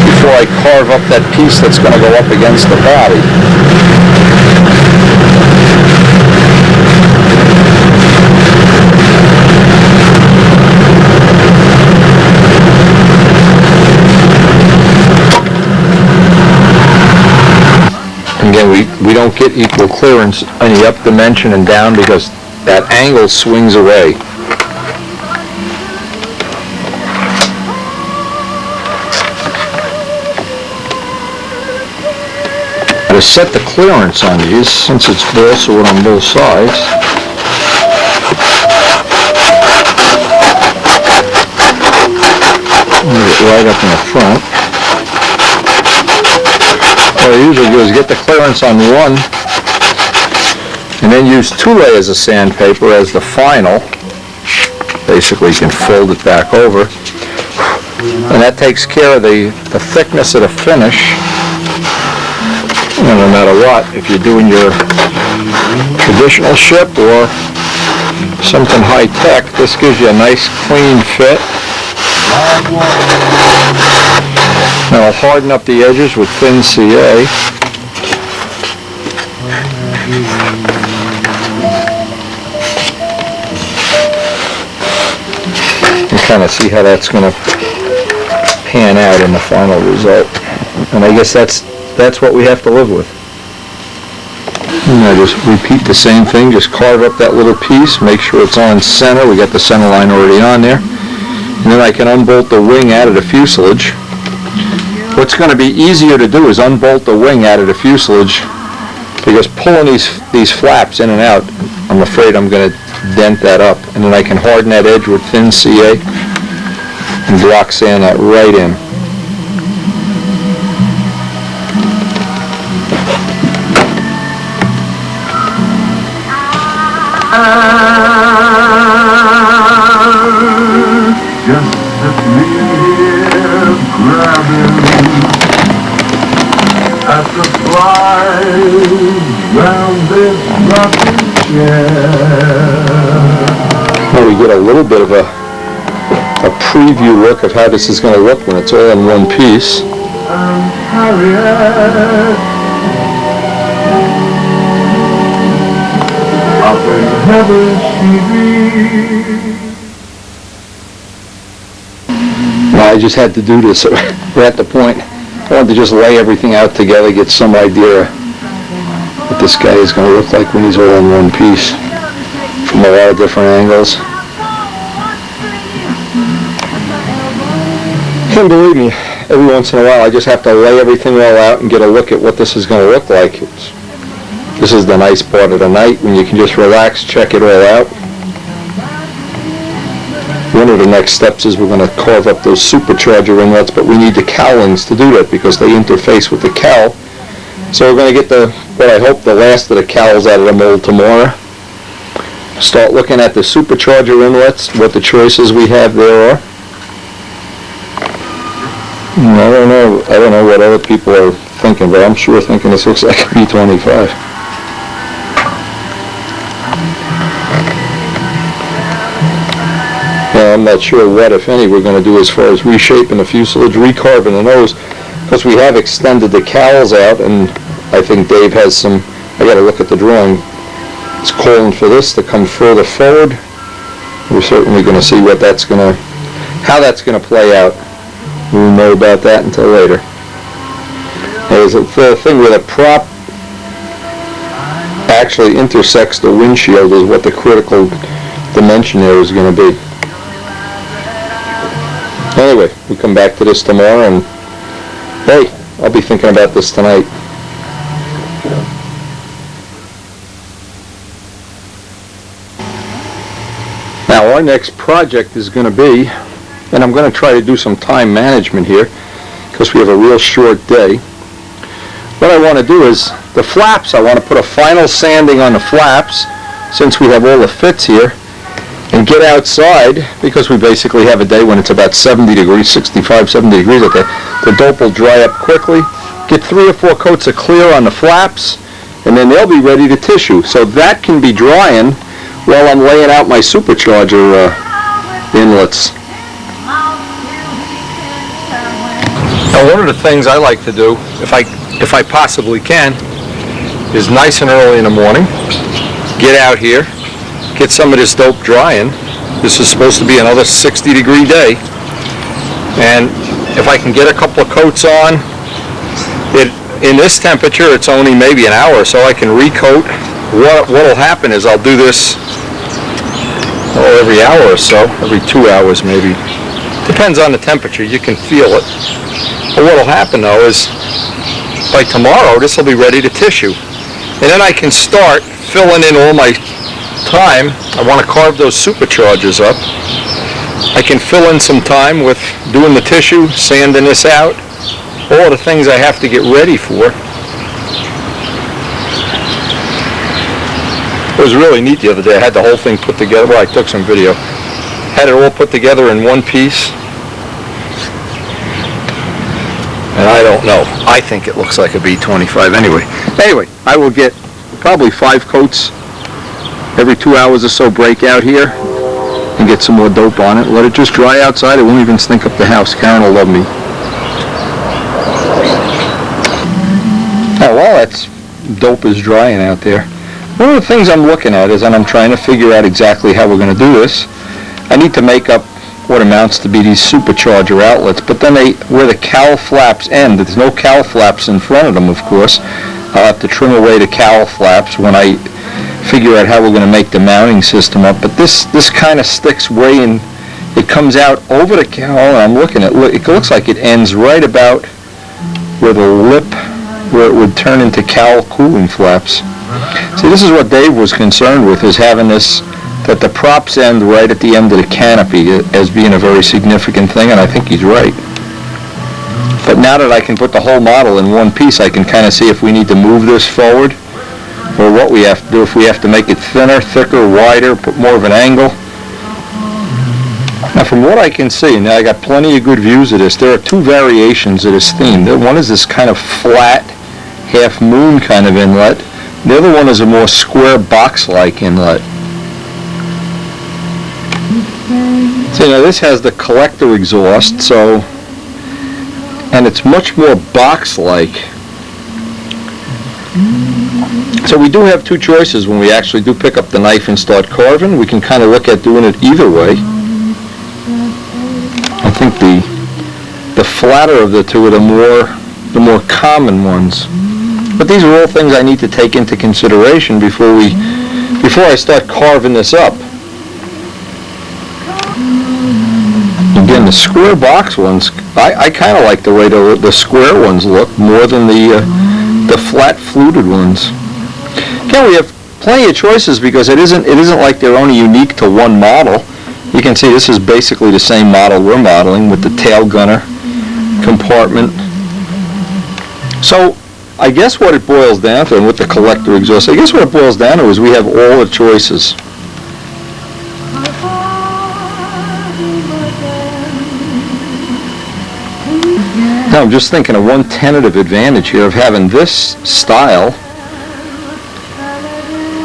Before I carve up that piece that's going to go up against the body. Again, we don't get equal clearance any up dimension and down because that angle swings away. To set the clearance on these, since it's balsa wood on both sides, move it right up in the front. What I usually do is get the clearance on one and then use 2 layers of sandpaper as the final. Basically, you can fold it back over, and that takes care of the thickness of the finish. No matter what, if you're doing your traditional ship or something high-tech, this gives you a nice clean fit. Now I'll harden up the edges with thin CA. And kind of see how that's going to pan out in the final result. And I guess that's what we have to live with. And I just repeat the same thing, just carve up that little piece, make sure it's on center. We got the center line already on there. And then I can unbolt the wing out of the fuselage. What's going to be easier to do is unbolt the wing out of the fuselage, because pulling these flaps in and out, I'm afraid I'm going to dent that up. And then I can harden that edge with thin CA and block sand that right in. Just sit me here grabbing at the flies round this rocking chair. Well, we get a little bit of a preview look of how this is going to look when it's all in one piece. And Harriet, up in heaven she be. I just had to do this. We're at the point. I wanted to just lay everything out together, get some idea of what this guy is going to look like when he's all in one piece from a lot of different angles. And believe me, every once in a while I just have to lay everything all out and get a look at what this is going to look like. This is the nice part of the night when you can just relax, check it all out. One of the next steps is we're going to carve up those supercharger inlets, but we need the cowlings to do that because they interface with the cowl. So we're going to get what I hope the last of the cowls out of the mold tomorrow. Start looking at the supercharger inlets, what the choices we have there are. I don't know what other people are thinking, but I'm sure thinking this looks like a B-25. I'm not sure what, if any, we're going to do as far as reshaping the fuselage, recarving the nose, because we have extended the cowls out, and I think Dave has some, I got to look at the drawing, it's calling for this to come further forward. We're certainly going to see how that's going to play out. We won't know about that until later. There's a thing where the prop actually intersects the windshield is what the critical dimension there is going to be. Anyway, we come back to this tomorrow, and hey, I'll be thinking about this tonight. Now our next project is going to be, and I'm going to try to do some time management here because we have a real short day. What I want to do is the flaps, I want to put a final sanding on the flaps since we have all the fits here, and get outside because we basically have a day when it's about 70 degrees, 65, 70 degrees out there. The dope will dry up quickly. Get 3 or 4 coats of clear on the flaps, and then they'll be ready to tissue. So that can be drying while I'm laying out my supercharger inlets. Now, one of the things I like to do, if I possibly can, is nice and early in the morning, get out here, get some of this dope drying. This is supposed to be another 60-degree day, and if I can get a couple of coats on, in this temperature, it's only maybe an hour, so I can recoat. What'll happen is I'll do this every hour or so, every 2 hours maybe. Depends on the temperature, you can feel it. But what'll happen though is, by tomorrow, this will be ready to tissue. And then I can start filling in all my time. I want to carve those superchargers up. I can fill in some time with doing the tissue, sanding this out, all the things I have to get ready for. It was really neat the other day. I had the whole thing put together. Well, I took some video. Had it all put together in one piece. And I don't know. I think it looks like a B25 anyway. Anyway, I will get probably 5 coats every 2 hours or so, break out here and get some more dope on it. Let it just dry outside. It won't even stink up the house. Karen will love me. Now, while that dope is drying out there, one of the things I'm looking at is, and I'm trying to figure out exactly how we're going to do this, I need to make up what amounts to be these supercharger outlets, but then where the cowl flaps end, there's no cowl flaps in front of them, of course. I'll have to trim away the cowl flaps when I figure out how we're going to make the mounting system up, but this kind of sticks way in, it comes out over the cowl, and I'm looking at, it looks like it ends right about where the lip, where it would turn into cowl cooling flaps. See, this is what Dave was concerned with, is having this, that the props end right at the end of the canopy as being a very significant thing, and I think he's right. But now that I can put the whole model in one piece, I can kind of see if we need to move this forward, or what we have to do, if we have to make it thinner, thicker, wider, put more of an angle. Now, from what I can see, now I got plenty of good views of this, there are 2 variations of this theme. One is this kind of flat, half moon kind of inlet. The other one is a more square box-like inlet. So, now this has the collector exhaust, so, and it's much more box-like. So we do have 2 choices when we actually do pick up the knife and start carving. We can kind of look at doing it either way. I think the flatter of the 2 are the more common ones. But these are all things I need to take into consideration before I start carving this up. Again, the square box ones, I kind of like the way the square ones look more than the flat fluted ones. Again, we have plenty of choices because it isn't like they're only unique to one model. You can see this is basically the same model we're modeling with the tail gunner compartment. So I guess what it boils down to, and with the collector exhaust, I guess what it boils down to is we have all the choices. Now I'm just thinking of one tentative advantage here of having this style.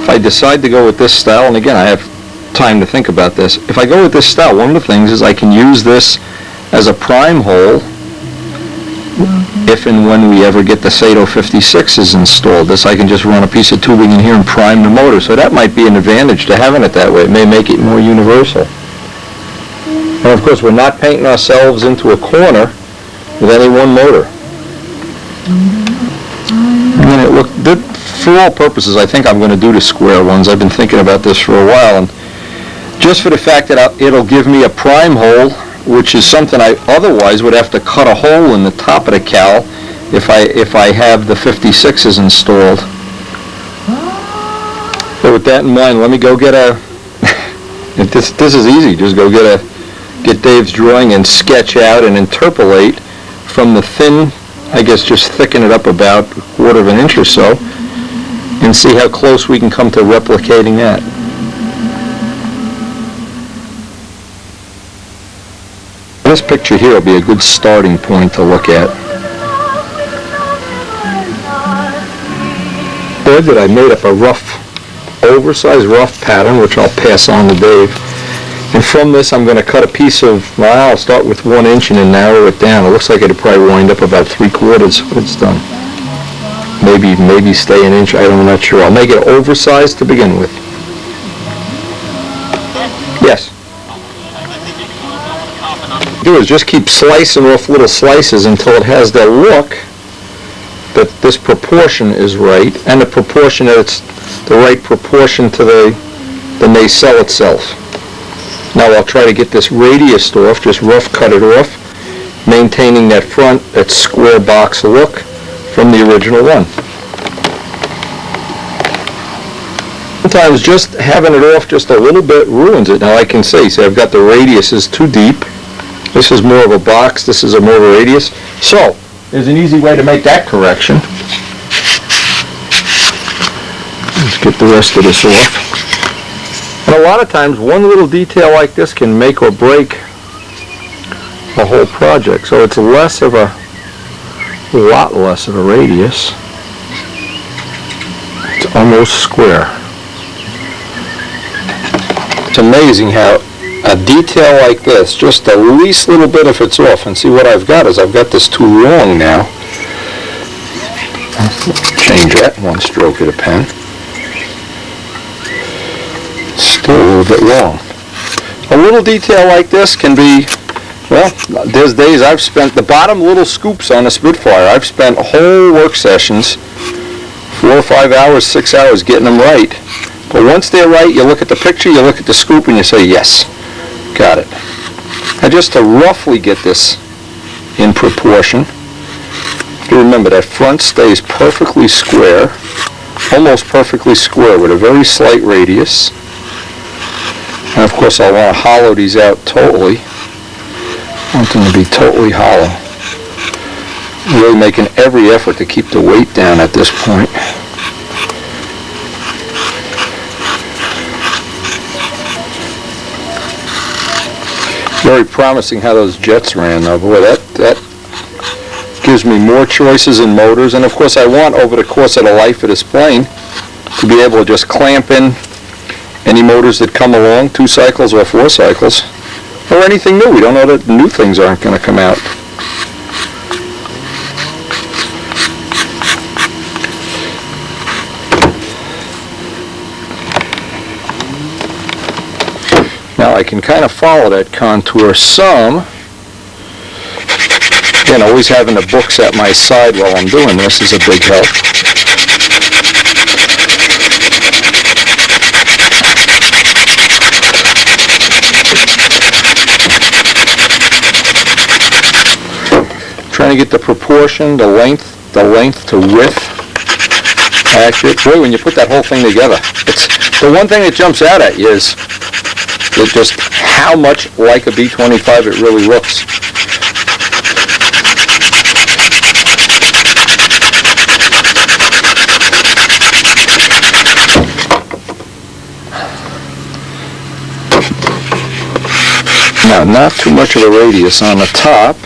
If I decide to go with this style, and again I have time to think about this, if I go with this style, one of the things is I can use this as a prime hole if and when we ever get the Sato 56s installed. This I can just run a piece of tubing in here and prime the motor, so that might be an advantage to having it that way. It may make it more universal. And of course we're not painting ourselves into a corner with any one motor. And for all purposes, I think I'm going to do the square ones. I've been thinking about this for a while, and just for the fact that it'll give me a prime hole, which is something I otherwise would have to cut a hole in the top of the cowl if I have the 56s installed. So with that in mind, let me go get this is easy, just go get Dave's drawing and sketch out and interpolate from the thin, I guess just thicken it up about 1/4 of an inch or so, and see how close we can come to replicating that. This picture here will be a good starting point to look at. Boy, did I made up a oversized rough pattern, which I'll pass on to Dave. And from this, I'm going to cut a piece of, well, I'll start with 1 inch and then narrow it down. It looks like it'll probably wind up about 3/4 when it's done. Maybe stay an inch, I'm not sure. I'll make it oversized to begin with. Yes? Do is just keep slicing off little slices until it has that look that this proportion is right, and the proportion that it's the right proportion to the nacelle itself. Now I'll try to get this radius off, just rough cut it off, maintaining that that square box look from the original one. Sometimes just having it off just a little bit ruins it. Now I can see I've got the radius is too deep. This is more of a box, this is more of a radius. So, there's an easy way to make that correction. Let's get the rest of this off. And a lot of times, one little detail like this can make or break the whole project. So it's less of a lot less of a radius. It's almost square. It's amazing how a detail like this, just the least little bit if it's off, and see what I've got is I've got this too long now. Change that one stroke of the pen. Still a little bit long. A little detail like this can be, well, there's days I've spent, the bottom little scoops on a Spitfire, I've spent whole work sessions, 4 or 5 hours, 6 hours getting them right. But once they're right, you look at the picture, you look at the scoop, and you say, yes, got it. And just to roughly get this in proportion, you remember that front stays perfectly square, almost perfectly square with a very slight radius. And of course I want to hollow these out totally. I want them to be totally hollow. Really making every effort to keep the weight down at this point. Very promising how those jets ran though. Boy, that gives me more choices in motors, and of course I want over the course of the life of this plane to be able to just clamp in any motors that come along, 2 cycles or 4 cycles, or anything new. We don't know that new things aren't going to come out. Now I can kind of follow that contour some. Again, always having the books at my side while I'm doing this is a big help. Trying to get the proportion, the length to width accurate. Boy, when you put that whole thing together, it's the one thing that jumps out at you is just how much like a B-25 it really looks. Now, not too much of a radius on the top.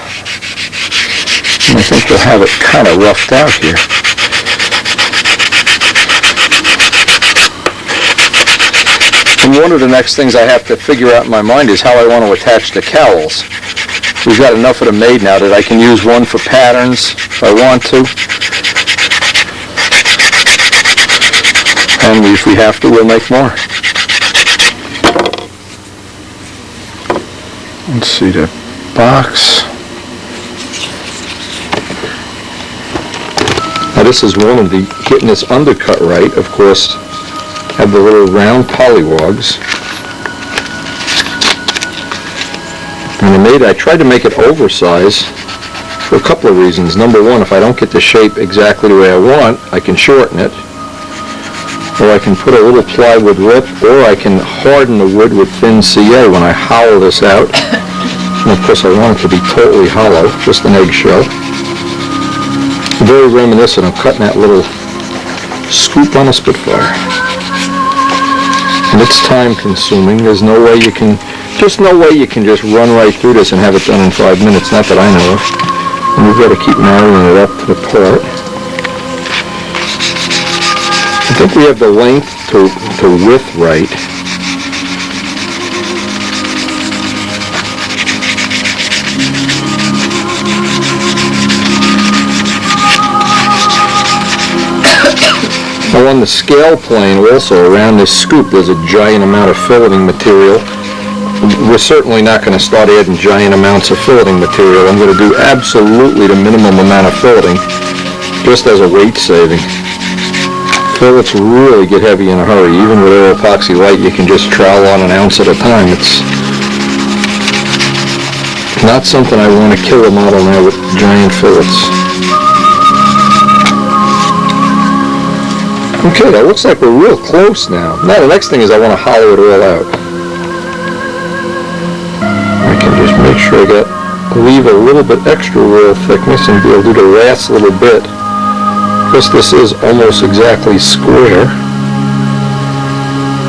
And I think we'll have it kind of roughed out here. And one of the next things I have to figure out in my mind is how I want to attach the cowls. We've got enough of them made now that I can use one for patterns if I want to. And if we have to, we'll make more. Let's see the box. Now this is one of the, getting this undercut right, of course, have the little round polywogs. And I tried to make it oversized for a couple of reasons. Number one, if I don't get the shape exactly the way I want, I can shorten it. Or I can put a little plywood lip, or I can harden the wood with thin CA when I hollow this out. And of course I want it to be totally hollow, just an eggshell. Very reminiscent of cutting that little scoop on a Spitfire. And it's time consuming. There's no way you can, just no way you can just run right through this and have it done in 5 minutes, not that I know of. And we've got to keep narrowing it up to the part. I think we have the length to width right. Now on the scale plane also, around this scoop, there's a giant amount of filleting material. We're certainly not going to start adding giant amounts of filleting material. I'm going to do absolutely the minimum amount of filleting, just as a weight saving. Fillets really get heavy in a hurry. Even with Aero Epoxy Light, you can just trowel on an ounce at a time. It's not something I want to kill a model now with giant fillets. Okay, that looks like we're real close now. Now the next thing is I want to hollow it all out. I can just make sure I leave a little bit extra roll thickness and be able to do the last little bit. Because this is almost exactly square.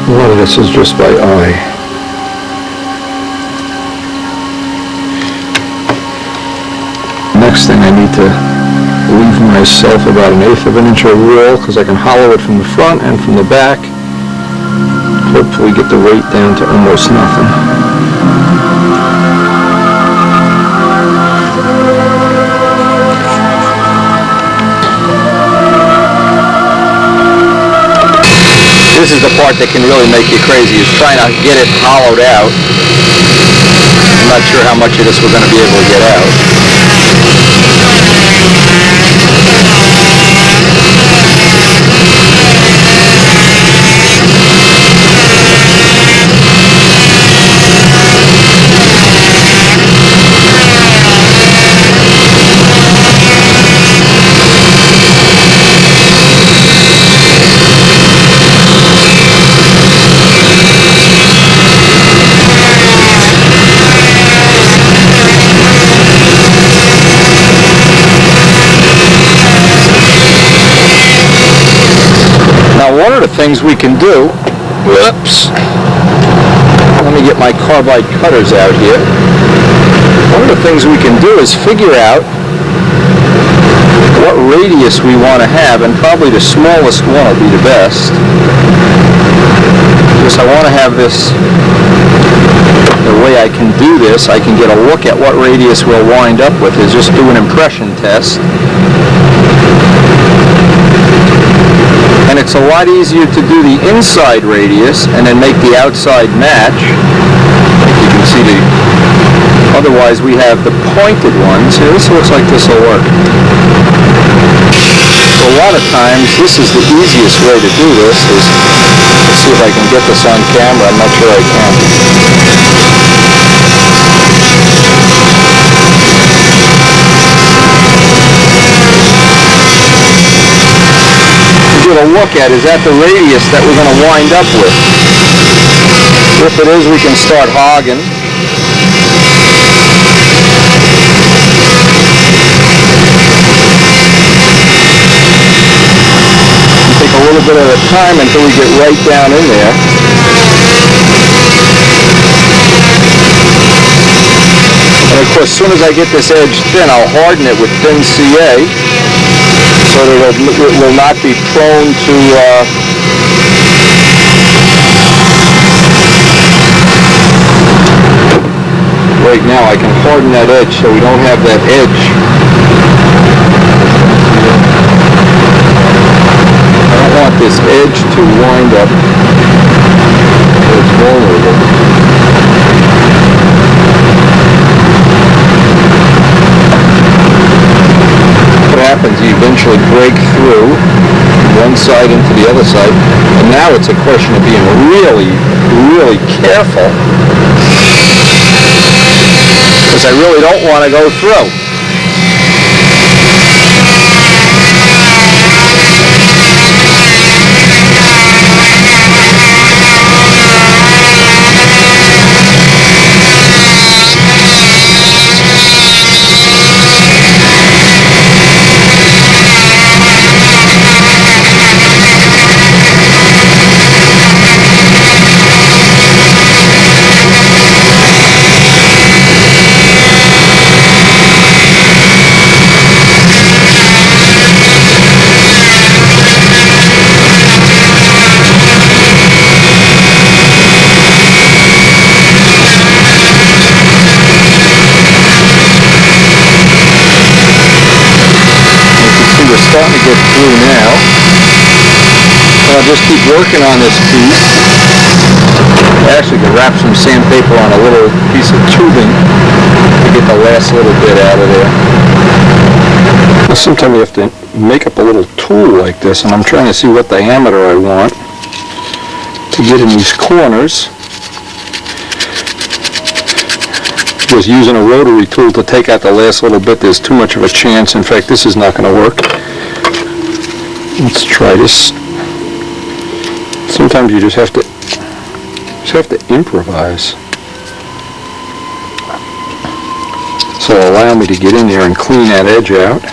A lot of this is just by eye. Next thing I need to leave myself about 1/8 of an inch of roll because I can hollow it from the front and from the back. Hopefully get the weight down to almost nothing. This is the part that can really make you crazy, is trying to get it hollowed out. I'm not sure how much of this we're going to be able to get out. One of the things we can do, whoops, let me get my carbide cutters out here. One of the things we can do is figure out what radius we want to have, and probably the smallest one will be the best. Because I want to have this, the way I can do this, I can get a look at what radius we'll wind up with, is just do an impression test. And it's a lot easier to do the inside radius and then make the outside match. Like you can see otherwise we have the pointed ones. Here, this looks like this will work. So a lot of times, this is the easiest way to do this. Let's see if I can get this on camera. I'm not sure I can. To look at, is that the radius that we're going to wind up with? If it is, we can start hogging. Take a little bit at a time until we get right down in there. And of course, as soon as I get this edge thin, I'll harden it with thin CA. So that it will not be prone to right now I can harden that edge so we don't have that edge. I don't want this edge to wind up where it's vulnerable. Happens, you eventually break through one side into the other side, and now it's a question of being really, really careful, because I really don't want to go through. We're starting to get through now. I'll just keep working on this piece. I actually could wrap some sandpaper on a little piece of tubing to get the last little bit out of there. Sometimes you have to make up a little tool like this, and I'm trying to see what diameter I want to get in these corners. Just using a rotary tool to take out the last little bit, there's too much of a chance. In fact, this is not going to work. Let's try this. Sometimes you just have to improvise. So allow me to get in there and clean that edge out.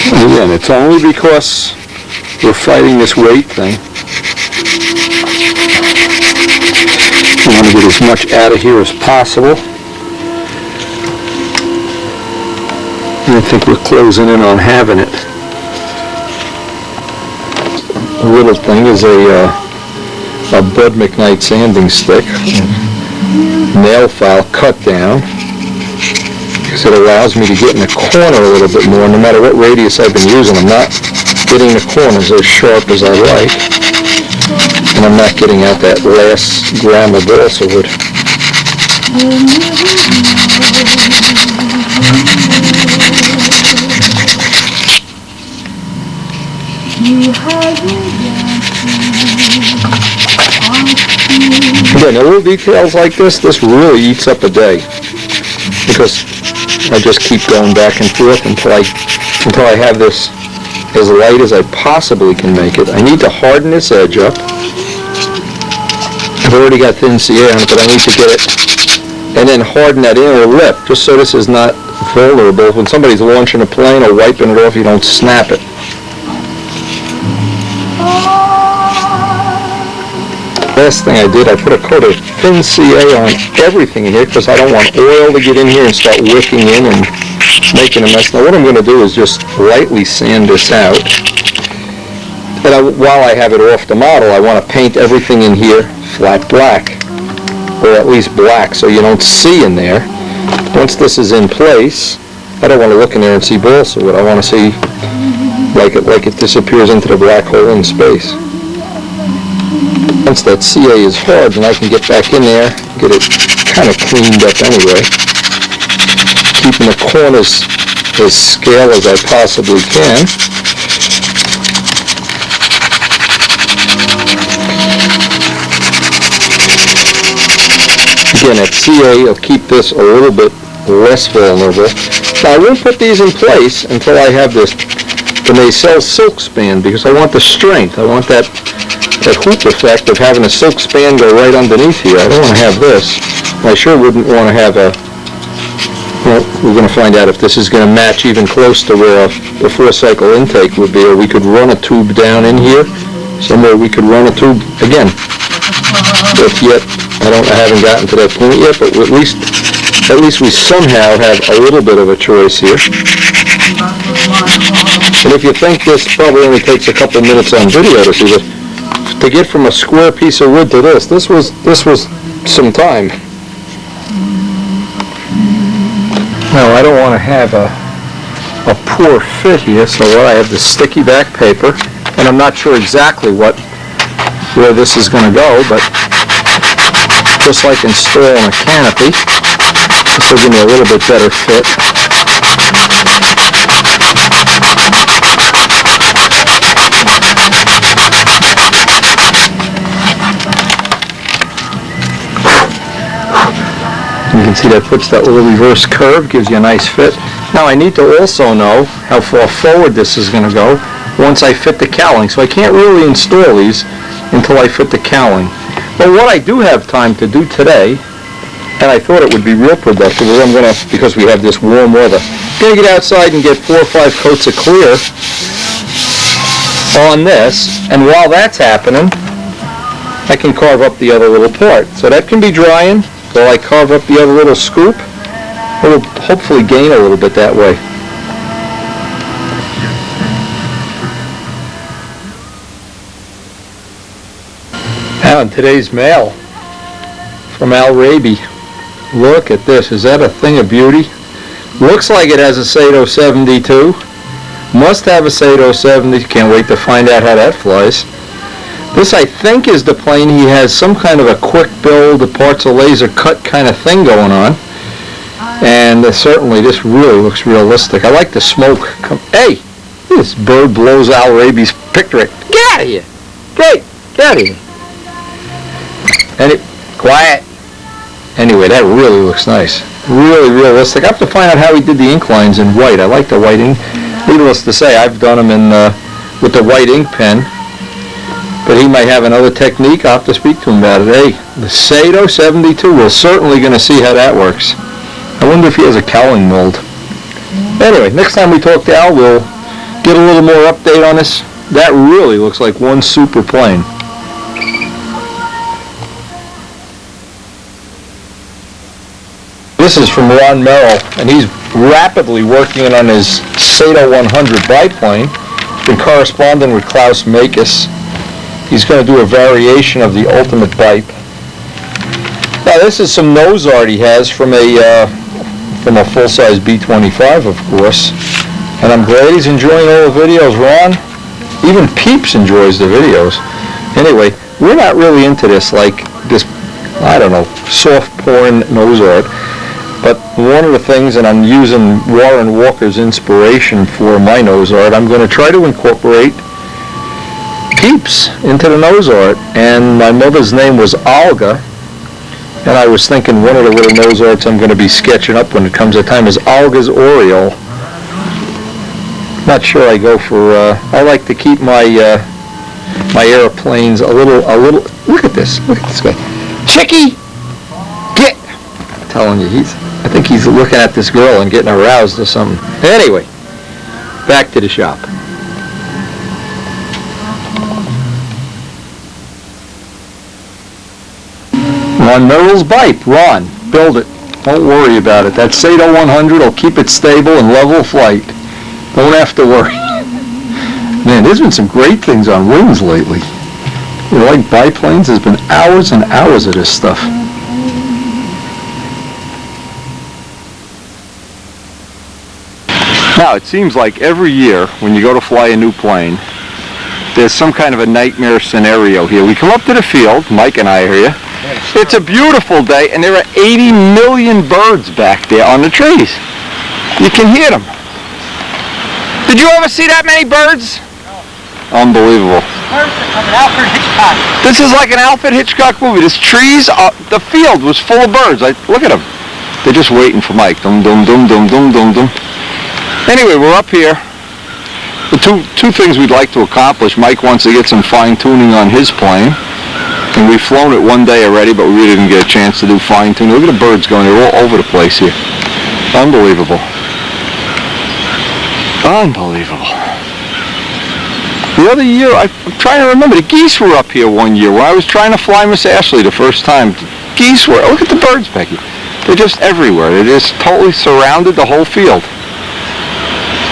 Again, it's only because we're fighting this weight thing. We want to get as much out of here as possible. I think we're closing in on having it. The little thing is a Bud McKnight sanding stick, nail file cut down, because it allows me to get in the corner a little bit more. No matter what radius I've been using, I'm not getting the corners as sharp as I like, and I'm not getting out that last gram of balsa wood. Again, little details like this really eats up a day, because I just keep going back and forth until I have this as light as I possibly can make it. I need to harden this edge up. I've already got thin CA on it, but I need to get it, and then harden that inner lip, just so this is not vulnerable. When somebody's launching a plane or wiping it off, you don't snap it. Last thing I did, I put a coat of thin CA on everything in here because I don't want oil to get in here and start wicking in and making a mess. Now what I'm going to do is just lightly sand this out. And while I have it off the model, I want to paint everything in here flat black, or at least black, so you don't see in there. Once this is in place, I don't want to look in there and see balsa wood. I want to see like it disappears into the black hole in space. Once that CA is hard, then I can get back in there, get it kind of cleaned up anyway, keeping the corners as scale as I possibly can. Again, that CA will keep this a little bit less vulnerable. Now I won't put these in place until I have the Nacelle silk span, because I want the strength. I want that hoop effect of having a silk span go right underneath here. I don't want to have this. I sure wouldn't want to have a, well, we're going to find out if this is going to match even close to where the 4-cycle intake would be, or we could run a tube down in here. Somewhere we could run a tube, again, but yet, I haven't gotten to that point yet, but at least we somehow have a little bit of a choice here. And if you think this probably only takes a couple minutes on video to see this, to get from a square piece of wood to this was some time. Now I don't want to have a poor fit here, so I have the sticky back paper, and I'm not sure exactly where this is going to go, but just like installing a canopy, this will give me a little bit better fit. You can see that puts that little reverse curve, gives you a nice fit. Now I need to also know how far forward this is going to go once I fit the cowling. So I can't really install these until I fit the cowling. But what I do have time to do today, and I thought it would be real productive, is because we have this warm weather, Gonna get outside and get 4 or 5 coats of clear on this, and while that's happening, I can carve up the other little part. So that can be drying while I carve up the other little scoop. It'll hopefully gain a little bit that way. Now in today's mail from Al Raby. Look at this. Is that a thing of beauty? Looks like it has a Sato 72. Must have a Sato 70. Can't wait to find out how that flies. This, I think, is the plane. He has some kind of a quick build, the parts of laser cut kind of thing going on. And certainly this really looks realistic. I like the smoke. Hey, this bird blows Al Raby's picture. Get out of here. Great. Get out of here. Quiet. Anyway, that really looks nice. Really realistic. I have to find out how he did the ink lines in white. I like the white ink. Needless to say, I've done them in with the white ink pen. But he might have another technique. I'll have to speak to him about it. Hey, the Sato 72, we're certainly going to see how that works. I wonder if he has a Cowling mold. Anyway, next time we talk to Al, we'll get a little more update on this. That really looks like one super plane. This is from Ron Merrill, and he's rapidly working on his Sato 100 biplane. He's been corresponding with Klaus Makis. He's going to do a variation of the Ultimate Bipe. Now this is some nose art he has from a full-size B-25, of course. And I'm glad he's enjoying all the videos, Ron. Even Peeps enjoys the videos. Anyway, we're not really into this, like this, I don't know, soft porn nose art. But one of the things, and I'm using Warren Walker's inspiration for my nose art, I'm going to try to incorporate Peeps into the nose art. And my mother's name was Olga, and I was thinking one of the little nose arts I'm going to be sketching up when it comes to time is Olga's Oriole. Not sure I go for, I like to keep my my airplanes a little, look at this guy. Chicky! Get! I'm telling you, I think he's looking at this girl and getting aroused or something. Anyway, back to the shop. Ron Merrill's Bipe. Ron, build it. Don't worry about it. That Sato 100 will keep it stable and level flight. Don't have to worry. Man, there's been some great things on wings lately. You know, like biplanes, there's been hours and hours of this stuff. Now, it seems like every year when you go to fly a new plane, there's some kind of a nightmare scenario here. We come up to the field, Mike and I are here. It's a beautiful day, and there are 80 million birds back there on the trees. You can hear them. Did you ever see that many birds? No. Unbelievable. Alfred Hitchcock. This is like an Alfred Hitchcock movie. This trees, the field was full of birds. Look at them. They're just waiting for Mike. Dum, dum, dum, dum, dum, dum, dum. Anyway, we're up here. The two things we'd like to accomplish. Mike wants to get some fine-tuning on his plane. And we've flown it one day already, but we really didn't get a chance to do fine-tuning. Look at the birds going. They're all over the place here. Unbelievable. Unbelievable. The other year, I'm trying to remember, the geese were up here one year when I was trying to fly Miss Ashley the first time. The geese were, look at the birds, Becky. They're just everywhere. They're just totally surrounded the whole field.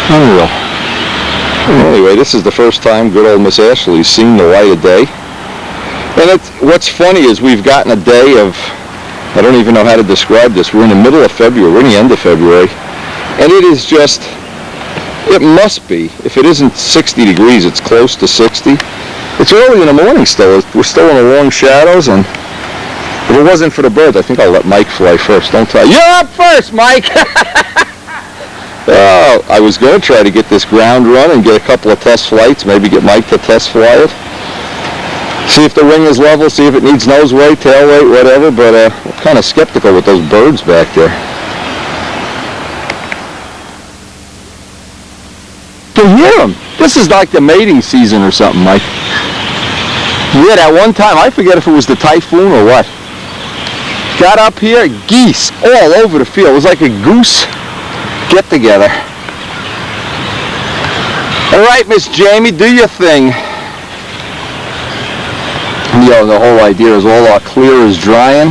Unreal. Anyway, this is the first time good old Miss Ashley's seen the light of day. And what's funny is we've gotten a day of, I don't even know how to describe this. We're in the middle of February. We're in the end of February. And it is just, it must be, if it isn't 60 degrees, it's close to 60. It's early in the morning still. We're still in the long shadows. And if it wasn't for the birds, I think I'll let Mike fly first. Don't tell. You're up first, Mike! I was going to try to get this ground run and get a couple of test flights, maybe get Mike to test fly it. See if the wing is level, see if it needs nose weight, tail weight, whatever, but I'm kind of skeptical with those birds back there. You can hear them. This is like the mating season or something, Mike. Yeah, that one time, I forget if it was the typhoon or what. Got up here, geese all over the field. It was like a goose get together. All right, Miss Jamie, do your thing. You know, the whole idea is all our clear is drying.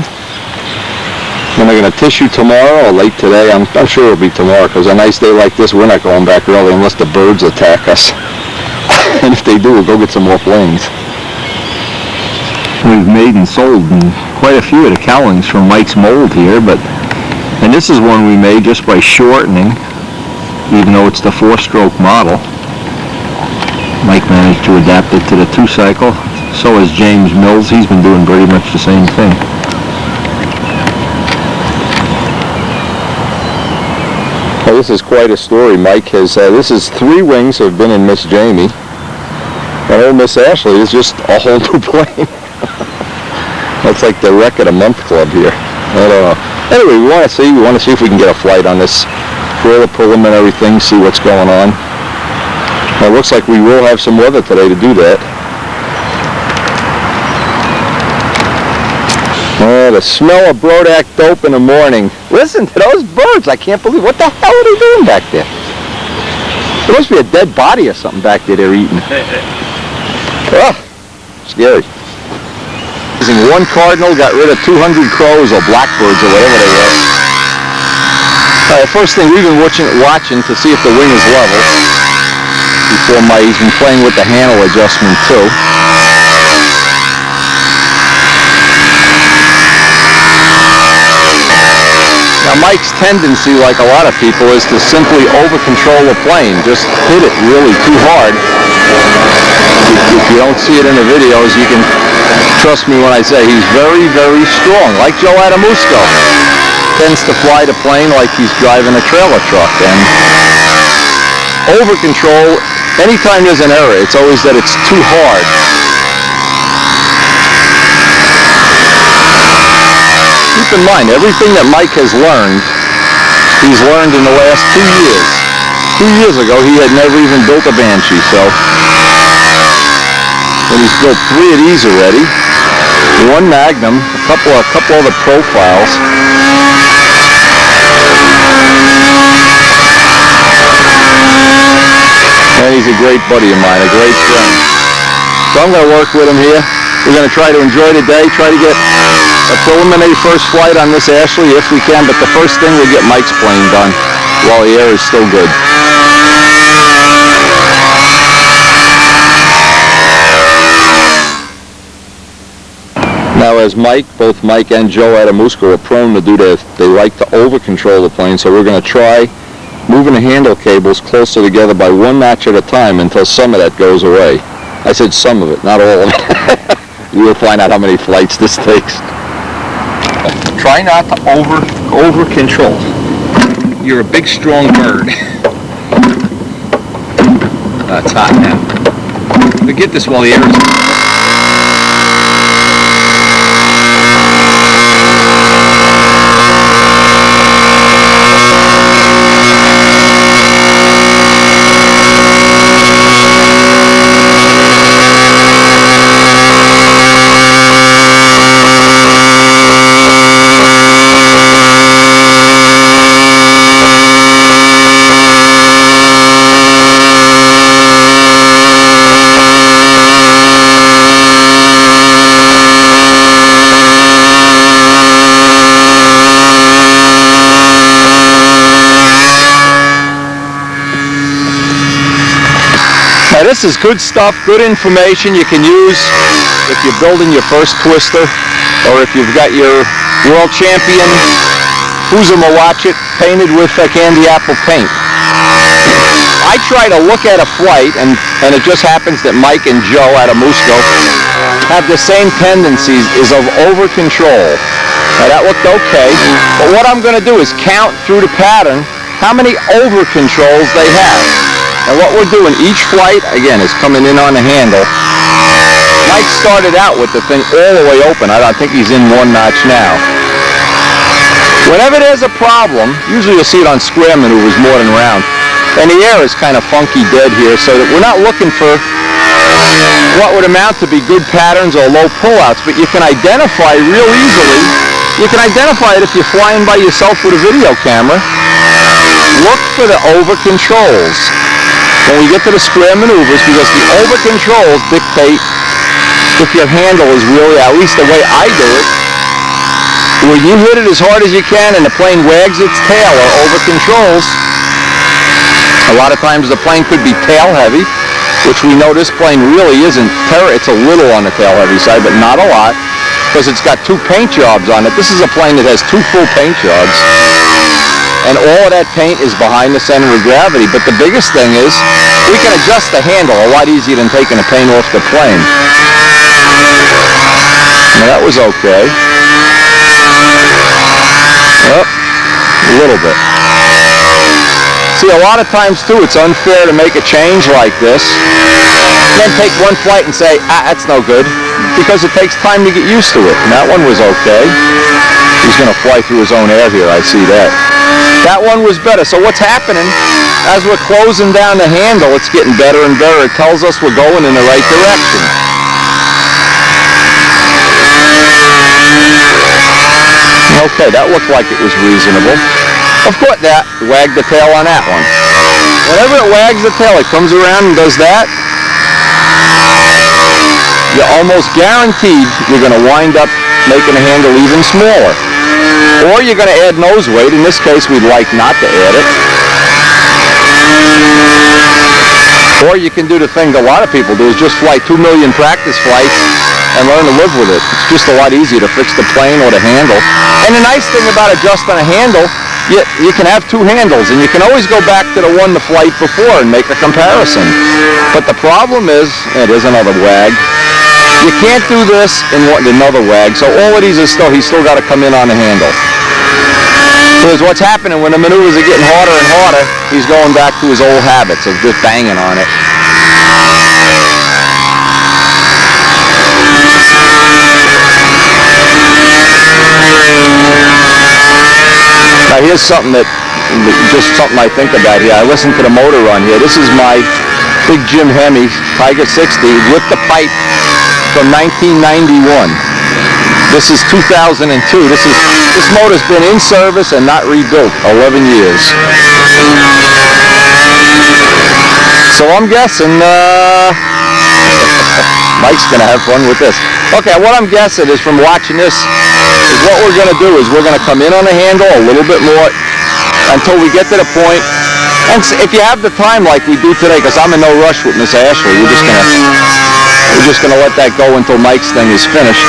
Then they're going to tissue tomorrow or late today. I'm sure it'll be tomorrow, because a nice day like this, we're not going back early unless the birds attack us. And if they do, we'll go get some more planes. We've made and sold quite a few of the Cowlings from Mike's mold here, and this is one we made just by shortening, even though it's the 4-stroke model. Mike managed to adapt it to the 2-cycle. So has James Mills. He's been doing pretty much the same thing. Well, this is quite a story. Mike has, this is 3 wings have been in Miss Jamie. And old Miss Ashley is just a whole new plane. That's like the wreck of the month club here. I don't know. Anyway, we want to see if we can get a flight on this. For all the preliminary things, see what's going on. It looks like we will have some weather today to do that. Oh, the smell of Brodak dope in the morning. Listen to those birds. I can't believe. What the hell are they doing back there? There must be a dead body or something back there they're eating. Oh, scary. One cardinal got rid of 200 crows or blackbirds or whatever they were. All right, first thing, we've been watching to see if the wing is level. Before he's been playing with the handle adjustment too. Now Mike's tendency, like a lot of people, is to simply over-control the plane. Just hit it really too hard. If you don't see it in the videos, you can trust me when I say he's very, very strong. Like Joe Adamusco. Tends to fly the plane like he's driving a trailer truck. And over-control, anytime there's an error, it's always that it's too hard. Keep in mind, everything that Mike has learned, he's learned in the last 2 years. 2 years ago, he had never even built a Banshee, so. And he's built 3 of these already. 1 Magnum, a couple other profiles. And he's a great buddy of mine, a great friend. So I'm going to work with him here. We're going to try to enjoy the day, try to get a preliminary first flight on this Ashley if we can, but the first thing we'll get Mike's plane done while the air is still good. Now as both Mike and Joe Adamusco are prone to do that, they like to over-control the plane, so we're going to try moving the handle cables closer together by 1 notch at a time until some of that goes away. I said some of it, not all of it. We'll find out how many flights this takes. Try not to over-control. You're a big, strong bird. It's hot now. But get this while the air is... This is good stuff, good information you can use if you're building your first twister, or if you've got your world champion Watch-It painted with candy apple paint. I try to look at a flight, and it just happens that Mike and Joe Adamusco have the same tendencies, is of over-control. Now that looked okay, but what I'm going to do is count through the pattern how many over-controls they have. And what we're doing each flight, again, is coming in on the handle. Mike started out with the thing all the way open. I think he's in 1 notch now. Whenever there's a problem, usually you'll see it on square maneuvers more than round, and the air is kind of funky dead here, so that we're not looking for what would amount to be good patterns or low pullouts, but you can identify real easily. You can identify it if you're flying by yourself with a video camera. look for the over controls when we get to the square maneuvers, because the over controls dictate if your handle is really, at least the way I do it, when you hit it as hard as you can and the plane wags its tail or over controls, a lot of times the plane could be tail heavy, which we know this plane really isn't. It's a little on the tail heavy side, but not a lot, because it's got 2 paint jobs on it. This is a plane that has 2 full paint jobs, and all of that paint is behind the center of gravity. But the biggest thing is we can adjust the handle a lot easier than taking the paint off the plane. Now that was okay. Oh, a little bit. See, a lot of times too, it's unfair to make a change like this, then take one flight and say, that's no good, because it takes time to get used to it. And that one was okay. He's going to fly through his own air here, I see that. That one was better. So what's happening, as we're closing down the handle, it's getting better and better. It tells us we're going in the right direction. Okay, that looked like it was reasonable. Of course, that wagged the tail on that one. Whenever it wags the tail, it comes around and does that. You're almost guaranteed you're going to wind up making the handle even smaller. Or you're going to add nose weight. In this case, we'd like not to add it. Or you can do the thing that a lot of people do, is just fly 2 million practice flights and learn to live with it. It's just a lot easier to fix the plane or the handle. And the nice thing about adjusting a handle, you can have 2 handles, and you can always go back to the one the flight before and make a comparison. But the problem is, there's another wag. You can't do this in another wag, so all of these is he's still got to come in on the handle. Because what's happening when the maneuvers are getting harder and harder, he's going back to his old habits of just banging on it. Now here's something just something I think about here. I listen to the motor run here. This is my big Jim Hemi Tiger 60 with the pipe from 1991. This is 2002. This motor's been in service and not rebuilt 11 years. So I'm guessing Mike's gonna have fun with this. Okay, what I'm guessing is from watching this is what we're gonna do is we're gonna come in on the handle a little bit more until we get to the point. And if you have the time like we do today, because I'm in no rush with Miss Ashley, we're just gonna let that go until Mike's thing is finished.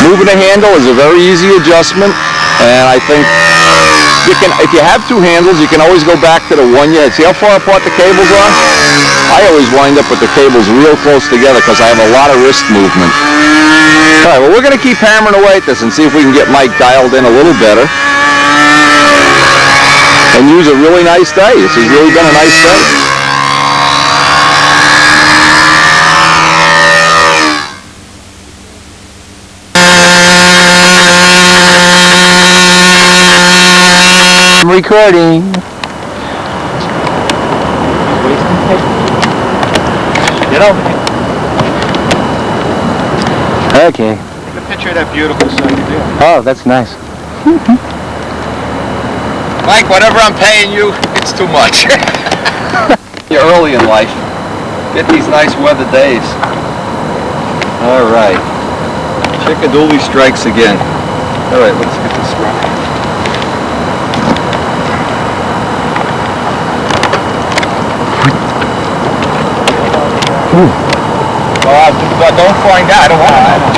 Moving the handle is a very easy adjustment, and I think if you have 2 handles, you can always go back to the one you had. See how far apart the cables are? I always wind up with the cables real close together because I have a lot of wrist movement. All right, well, we're going to keep hammering away at this and see if we can get Mike dialed in a little better and use a really nice day. This has really been a nice day. I'm recording. Get over here. Okay. Take a picture of that beautiful sight there. Oh, that's nice. Mike, whatever I'm paying you, it's too much. You're early in life. Get these nice weather days. All right. Chickadoodle strikes again. All right, let's get this running. Well, don't find out. I don't want to know.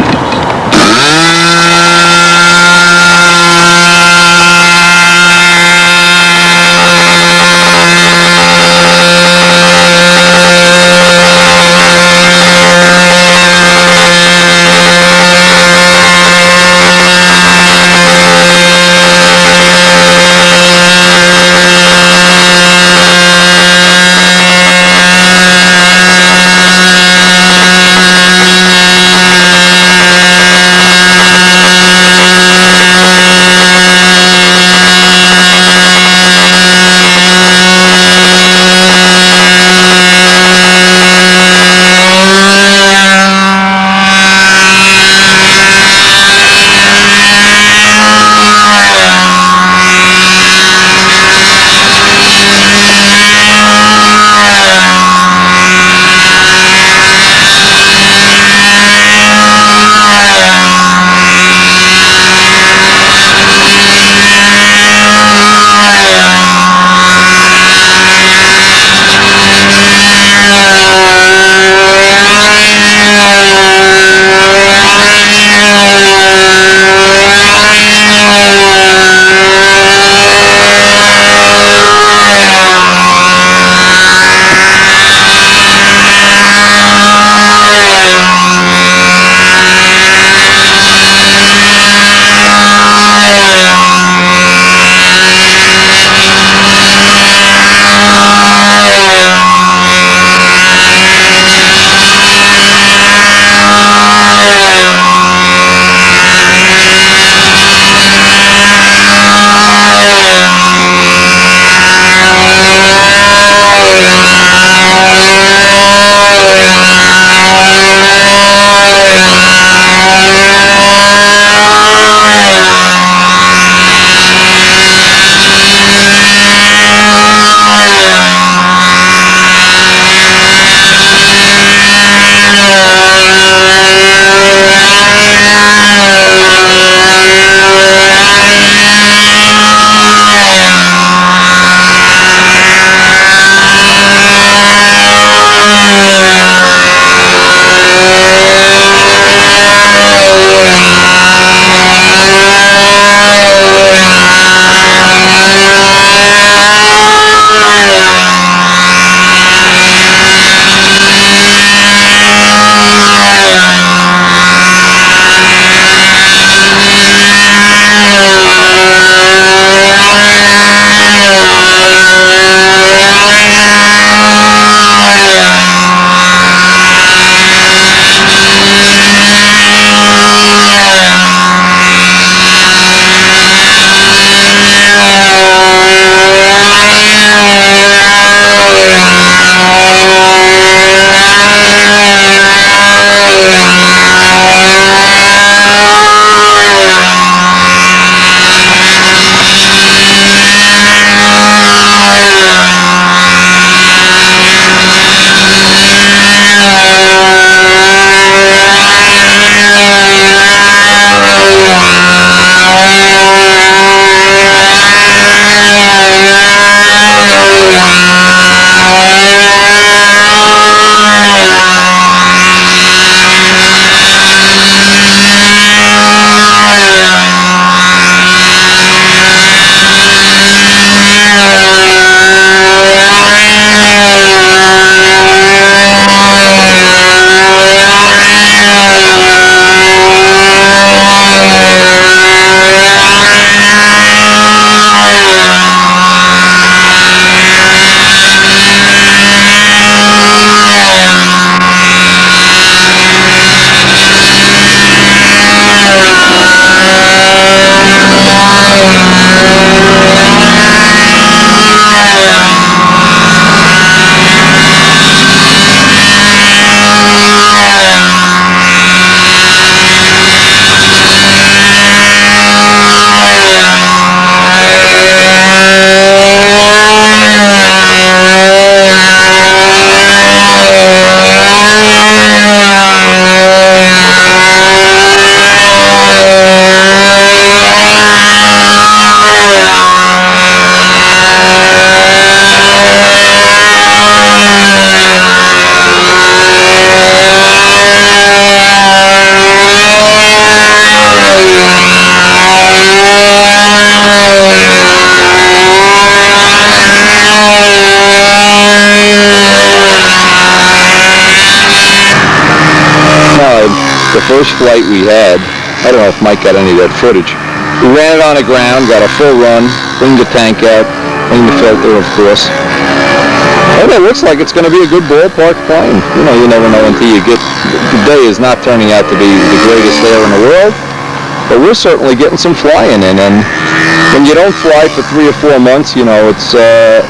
first flight we had, I don't know if Mike got any of that footage. We ran it on the ground, got a full run, cleaned the tank out, cleaned the filter, of course. And it looks like it's going to be a good ballpark plane. You know, you never know until you get... The day is not turning out to be the greatest air in the world, but we're certainly getting some flying in. And when you don't fly for 3 or 4 months, you know, it's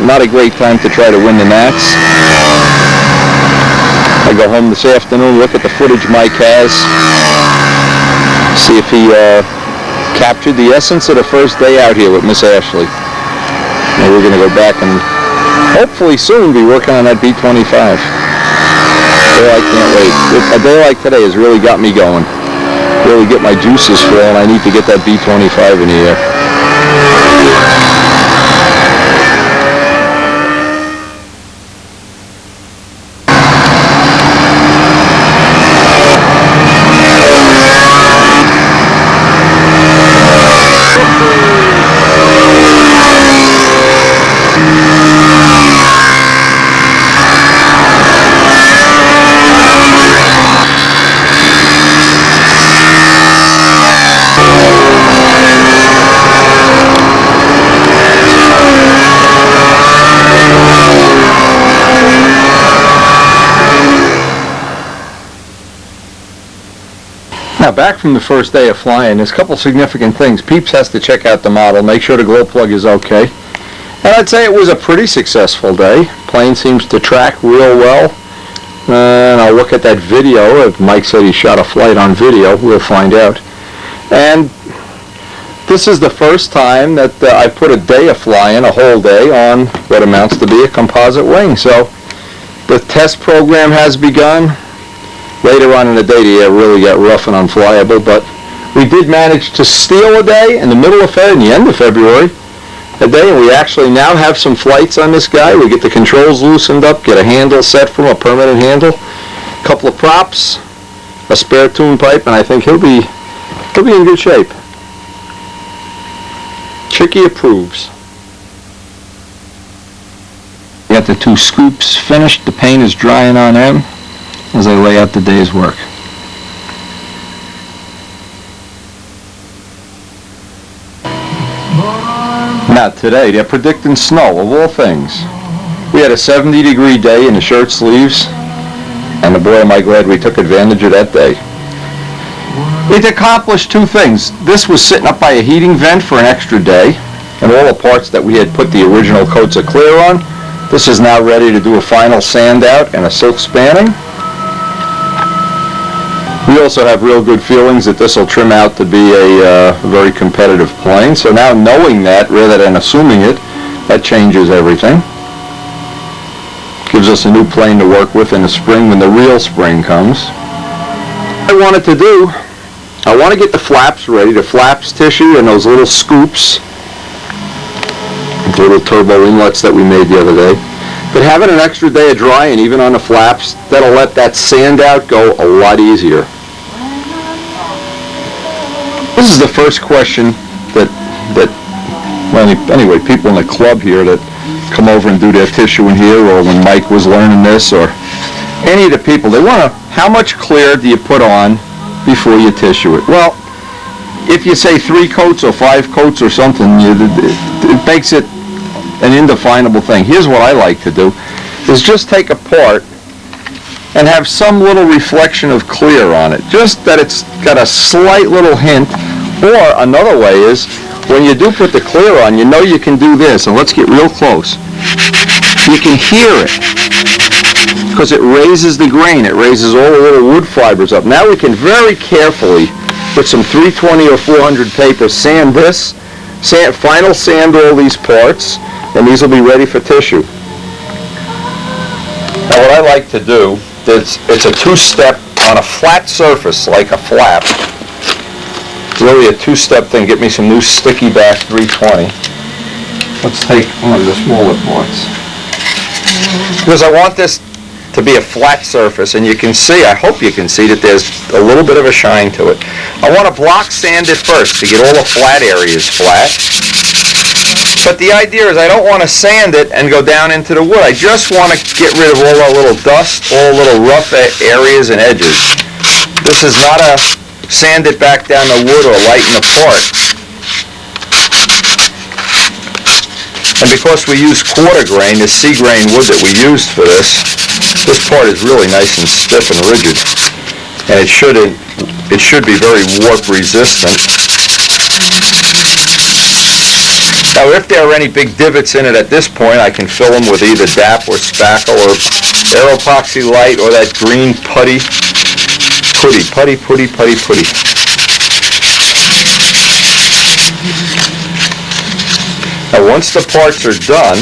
not a great time to try to win the nats. I go home this afternoon, look at the footage Mike has, see if he captured the essence of the first day out here with Miss Ashley. And we're going to go back and hopefully soon be working on that B-25. Oh, I can't wait. A day like today has really got me going. Really get my juices flowing. I need to get that B-25 in the air. Now, back from the first day of flying, there's a couple significant things. Peeps has to check out the model, make sure the glow plug is okay. And I'd say it was a pretty successful day. Plane seems to track real well. And I'll look at that video. If Mike said he shot a flight on video, we'll find out. And this is the first time that I put a day of flying, a whole day, on what amounts to be a composite wing. So the test program has begun. Later on in the day, the air really got rough and unflyable, but we did manage to steal a day in the middle of February, in the end of February, a day, and we actually now have some flights on this guy. We get the controls loosened up, get a handle set from a permanent handle, a couple of props, a spare tune pipe, and I think he'll be in good shape. Chicky approves. Got the 2 scoops finished. The paint is drying on them as I lay out the day's work. Now today, they're predicting snow, of all things. We had a 70-degree day in the shirt sleeves, and boy am I glad we took advantage of that day. It accomplished 2 things. This was sitting up by a heating vent for an extra day, and all the parts that we had put the original coats of clear on, this is now ready to do a final sand out and a silk spanning. We also have real good feelings that this will trim out to be a very competitive plane. So now knowing that, rather than assuming it, that changes everything. Gives us a new plane to work with in the spring when the real spring comes. What I wanted to do, I want to get the flaps ready, the flaps tissue and those little scoops, the little turbo inlets that we made the other day. But having an extra day of drying, even on the flaps, that'll let that sand out go a lot easier. This is the first question that well, anyway, people in the club here that come over and do their tissuing here, or when Mike was learning this, or any of the people, they want to, how much clear do you put on before you tissue it? Well, if you say 3 coats or 5 coats or something, it makes it an indefinable thing. Here's what I like to do, is just take a part and have some little reflection of clear on it, just that it's got a slight little hint. Or another way is, when you do put the clear on, you know you can do this, and let's get real close. You can hear it, because it raises the grain, it raises all the little wood fibers up. Now we can very carefully, with some 320 or 400 paper, sand this, final sand all these parts, and these will be ready for tissue. Now what I like to do, it's a 2-step on a flat surface, like a flap. It's really a 2-step thing. Get me some new sticky back 320. Let's take one of the smaller parts. Because I want this to be a flat surface, and you can see, I hope you can see, that there's a little bit of a shine to it. I want to block sand it first to get all the flat areas flat. But the idea is I don't want to sand it and go down into the wood. I just want to get rid of all the little dust, all the little rough areas and edges. This is not a sand it back down the wood or lighten apart. And because we use quarter grain, the sea grain wood that we used for this part is really nice and stiff and rigid. And it should be very warp resistant. Now if there are any big divots in it at this point, I can fill them with either DAP or spackle or Aeropoxy Light or that green putty. Putty. Now once the parts are done,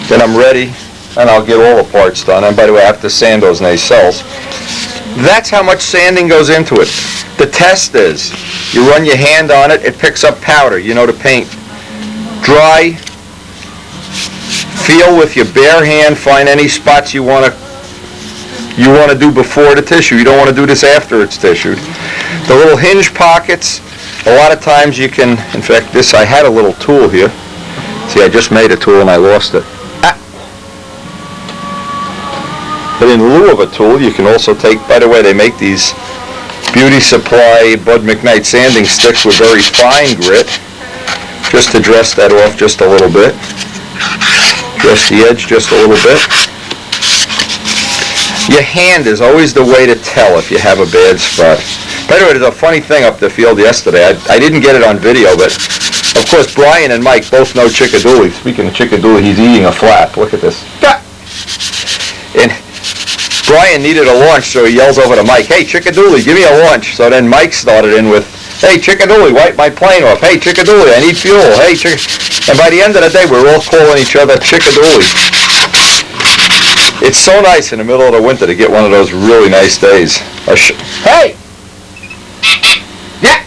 then I'm ready, and I'll get all the parts done. And by the way, I have to sand those nacelles. That's how much sanding goes into it. The test is, you run your hand on it, it picks up powder, you know, to paint. Dry, feel with your bare hand, find any spots you want to do before the tissue. You don't want to do this after it's tissued. The little hinge pockets, a lot of times you can, in fact, I had a little tool here. See, I just made a tool and I lost it. But in lieu of a tool, you can also take, by the way, they make these Beauty Supply Bud McKnight sanding sticks with very fine grit, just to dress that off just a little bit. Dress the edge just a little bit. Your hand is always the way to tell if you have a bad spot. By the way, there's a funny thing up the field yesterday. I didn't get it on video, but of course Brian and Mike both know Chickadooley. Speaking of Chickadooley, he's eating a flap. Look at this. And Brian needed a launch, so he yells over to Mike, "Hey, Chickadooley, give me a launch." So then Mike started in with, "Hey, Chickadooley, wipe my plane off. Hey, Chickadooley, I need fuel. Hey, And by the end of the day, we were all calling each other Chickadooley. It's so nice in the middle of the winter to get one of those really nice days. Hey! Yeah!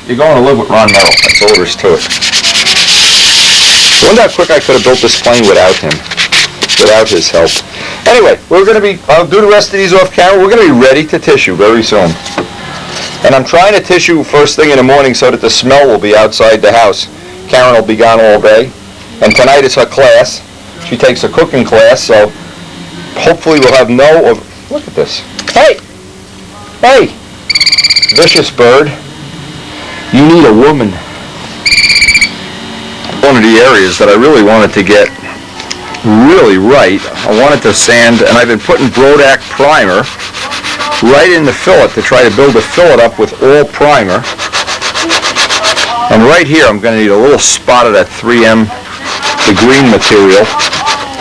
You're going to live with Ron Merrill. That's all there is to it. I wonder how quick I could have built this plane without him. Without his help. Anyway, I'll do the rest of these off camera. We're going to be ready to tissue very soon. And I'm trying to tissue first thing in the morning so that the smell will be outside the house. Karen will be gone all day. And tonight is her class. She takes a cooking class, so hopefully we'll have look at this. Hey! Vicious bird. You need a woman. One of the areas that I really wanted to get really right, I wanted to sand, and I've been putting Brodak primer right in the fillet to try to build a fillet up with all primer. And right here I'm going to need a little spot of that 3M, the green material.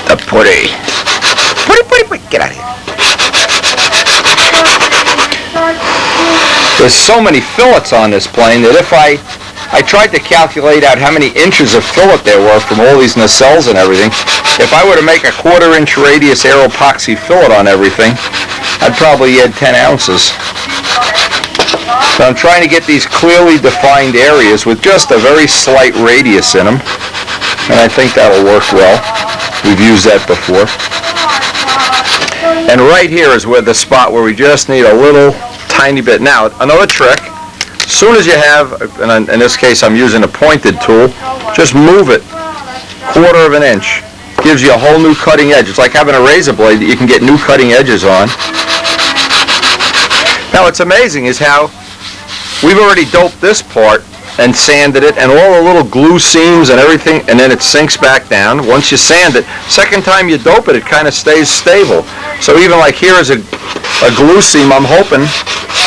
The putty. Get out of here. There's so many fillets on this plane that if I tried to calculate out how many inches of fillet there were from all these nacelles and everything, if I were to make a 1/4 inch radius Aeropoxy fillet on everything, I'd probably add 10 ounces. So I'm trying to get these clearly defined areas with just a very slight radius in them, and I think that'll work well. We've used that before. And right here is where the spot where we just need a little tiny bit. Now, another trick, as soon as you have, and in this case I'm using a pointed tool, just move it 1/4 inch. Gives you a whole new cutting edge. It's like having a razor blade that you can get new cutting edges on. Now what's amazing is how we've already doped this part and sanded it, and all the little glue seams and everything, and then it sinks back down. Once you sand it, second time you dope it, it kind of stays stable. So even like here is a glue seam, I'm hoping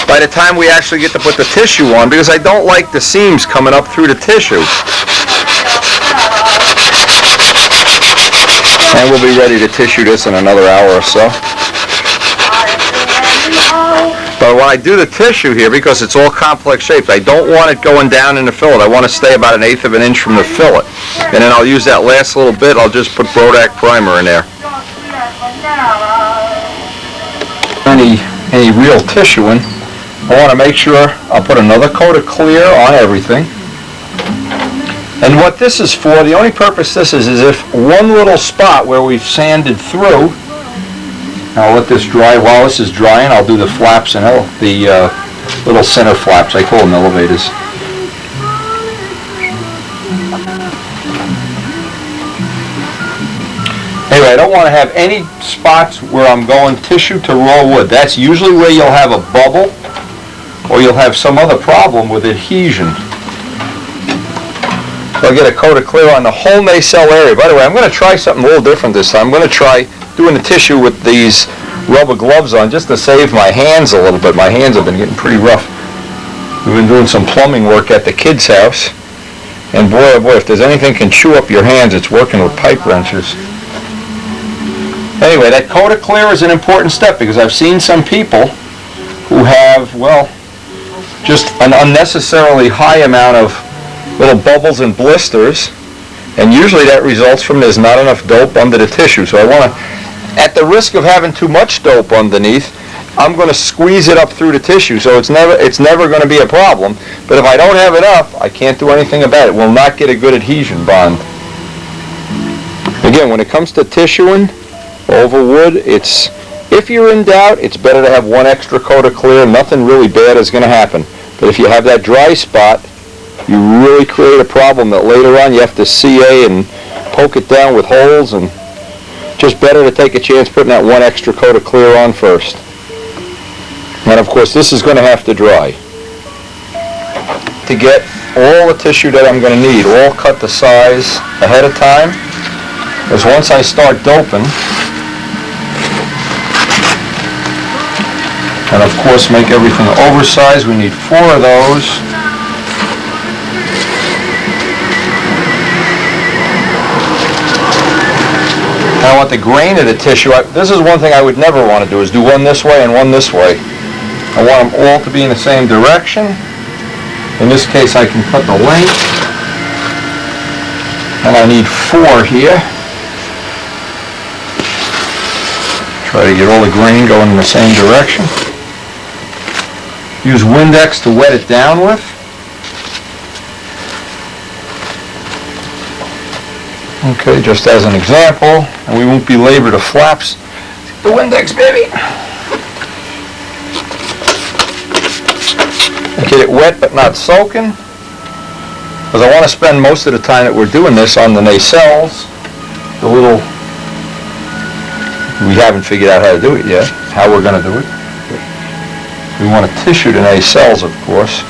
by the time we actually get to put the tissue on, because I don't like the seams coming up through the tissue. And we'll be ready to tissue this in another hour or so. But when I do the tissue here, because it's all complex shaped, I don't want it going down in the fillet. I want to stay about 1/8 inch from the fillet. And then I'll use that last little bit, I'll just put Brodak primer in there. Any real tissuing, I want to make sure I'll put another coat of clear on everything. And what this is for, the only purpose this is if one little spot where we've sanded through, I'll let this dry. While this is drying, I'll do the flaps and the little center flaps. I call them elevators. Anyway, I don't want to have any spots where I'm going tissue to raw wood. That's usually where you'll have a bubble or you'll have some other problem with adhesion. So I'll get a coat of clear on the whole nacelle area. By the way, I'm going to try something a little different this time. I'm going to try doing the tissue with these rubber gloves on just to save my hands a little bit. My hands have been getting pretty rough. We've been doing some plumbing work at the kids' house. And boy, oh boy, if there's anything can chew up your hands, it's working with pipe wrenches. Anyway, that coat of clear is an important step because I've seen some people who have, well, just an unnecessarily high amount of little bubbles and blisters, and usually that results from there's not enough dope under the tissue. So I want to, at the risk of having too much dope underneath, I'm going to squeeze it up through the tissue, so it's never going to be a problem. But if I don't have enough, I can't do anything about it. We'll not get a good adhesion bond. Again, when it comes to tissuing over wood, if you're in doubt, it's better to have one extra coat of clear. Nothing really bad is going to happen. But if you have that dry spot, you really create a problem that later on you have to CA and poke it down with holes, and just better to take a chance putting that one extra coat of clear on first. And of course this is going to have to dry. To get all the tissue that I'm going to need, all cut the size ahead of time, because once I start doping, and of course make everything oversized, we need 4 of those. I want the grain of the tissue. This is one thing I would never want to do, is do one this way and one this way. I want them all to be in the same direction. In this case, I can cut the length. And I need 4 here. Try to get all the grain going in the same direction. Use Windex to wet it down with. Okay, just as an example, and we won't belabor the flaps. The Windex, baby! Get it wet but not soaking, because I want to spend most of the time that we're doing this on the nacelles. The little, we haven't figured out how to do it yet, how we're going to do it. We want to tissue the nacelles, of course.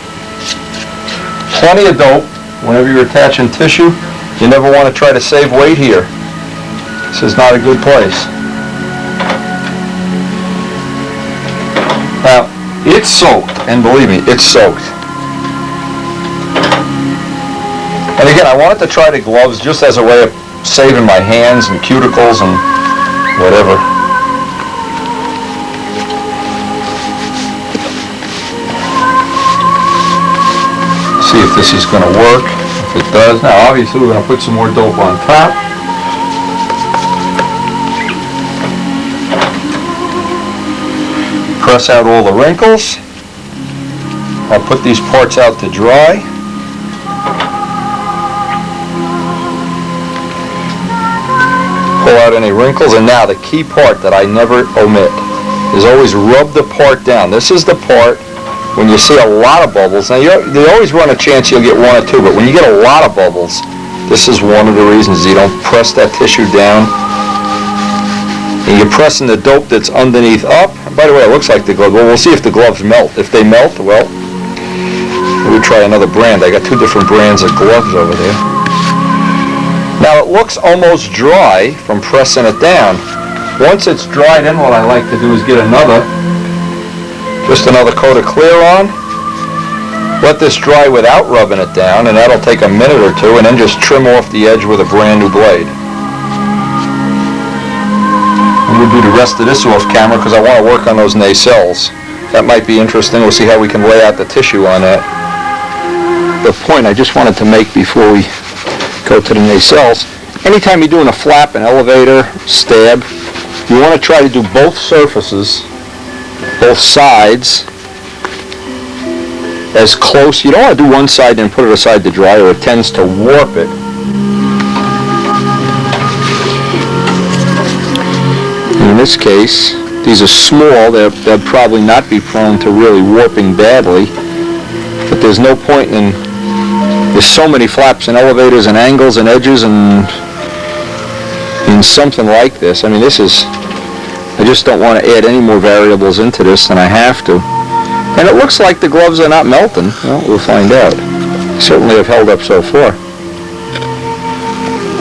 Plenty of dope whenever you're attaching tissue. You never want to try to save weight here. This is not a good place. Now, it's soaked, and believe me, it's soaked. And again, I wanted to try the gloves just as a way of saving my hands and cuticles and whatever. See if this is going to work. If it does, now obviously we're going to put some more dope on top. Press out all the wrinkles. I'll put these parts out to dry. Pull out any wrinkles, and now the key part that I never omit is always rub the part down. This is the part when you see a lot of bubbles. Now you always run a chance you'll get 1 or 2, but when you get a lot of bubbles, this is one of the reasons you don't press that tissue down. And you're pressing the dope that's underneath up. And by the way, it looks like the glove. Well, we'll see if the gloves melt. If they melt, well, we'll try another brand. I got 2 different brands of gloves over there. Now it looks almost dry from pressing it down. Once it's dry, then what I like to do is get just another coat of clear on. Let this dry without rubbing it down, and that'll take a minute or 2, and then just trim off the edge with a brand new blade. And we'll do the rest of this off camera because I want to work on those nacelles. That might be interesting. We'll see how we can lay out the tissue on that. The point I just wanted to make before we go to the nacelles, anytime you're doing a flap, an elevator, stab, you want to try to do both surfaces, both sides, as close. You don't want to do one side and put it aside to dry, or it tends to warp it. In this case, these are small. They'll probably not be prone to really warping badly, but there's no point in, there's so many flaps and elevators and angles and edges, and in something like this. I mean, this is, I just don't want to add any more variables into this than I have to. And it looks like the gloves are not melting. Well, we'll find out. Certainly have held up so far.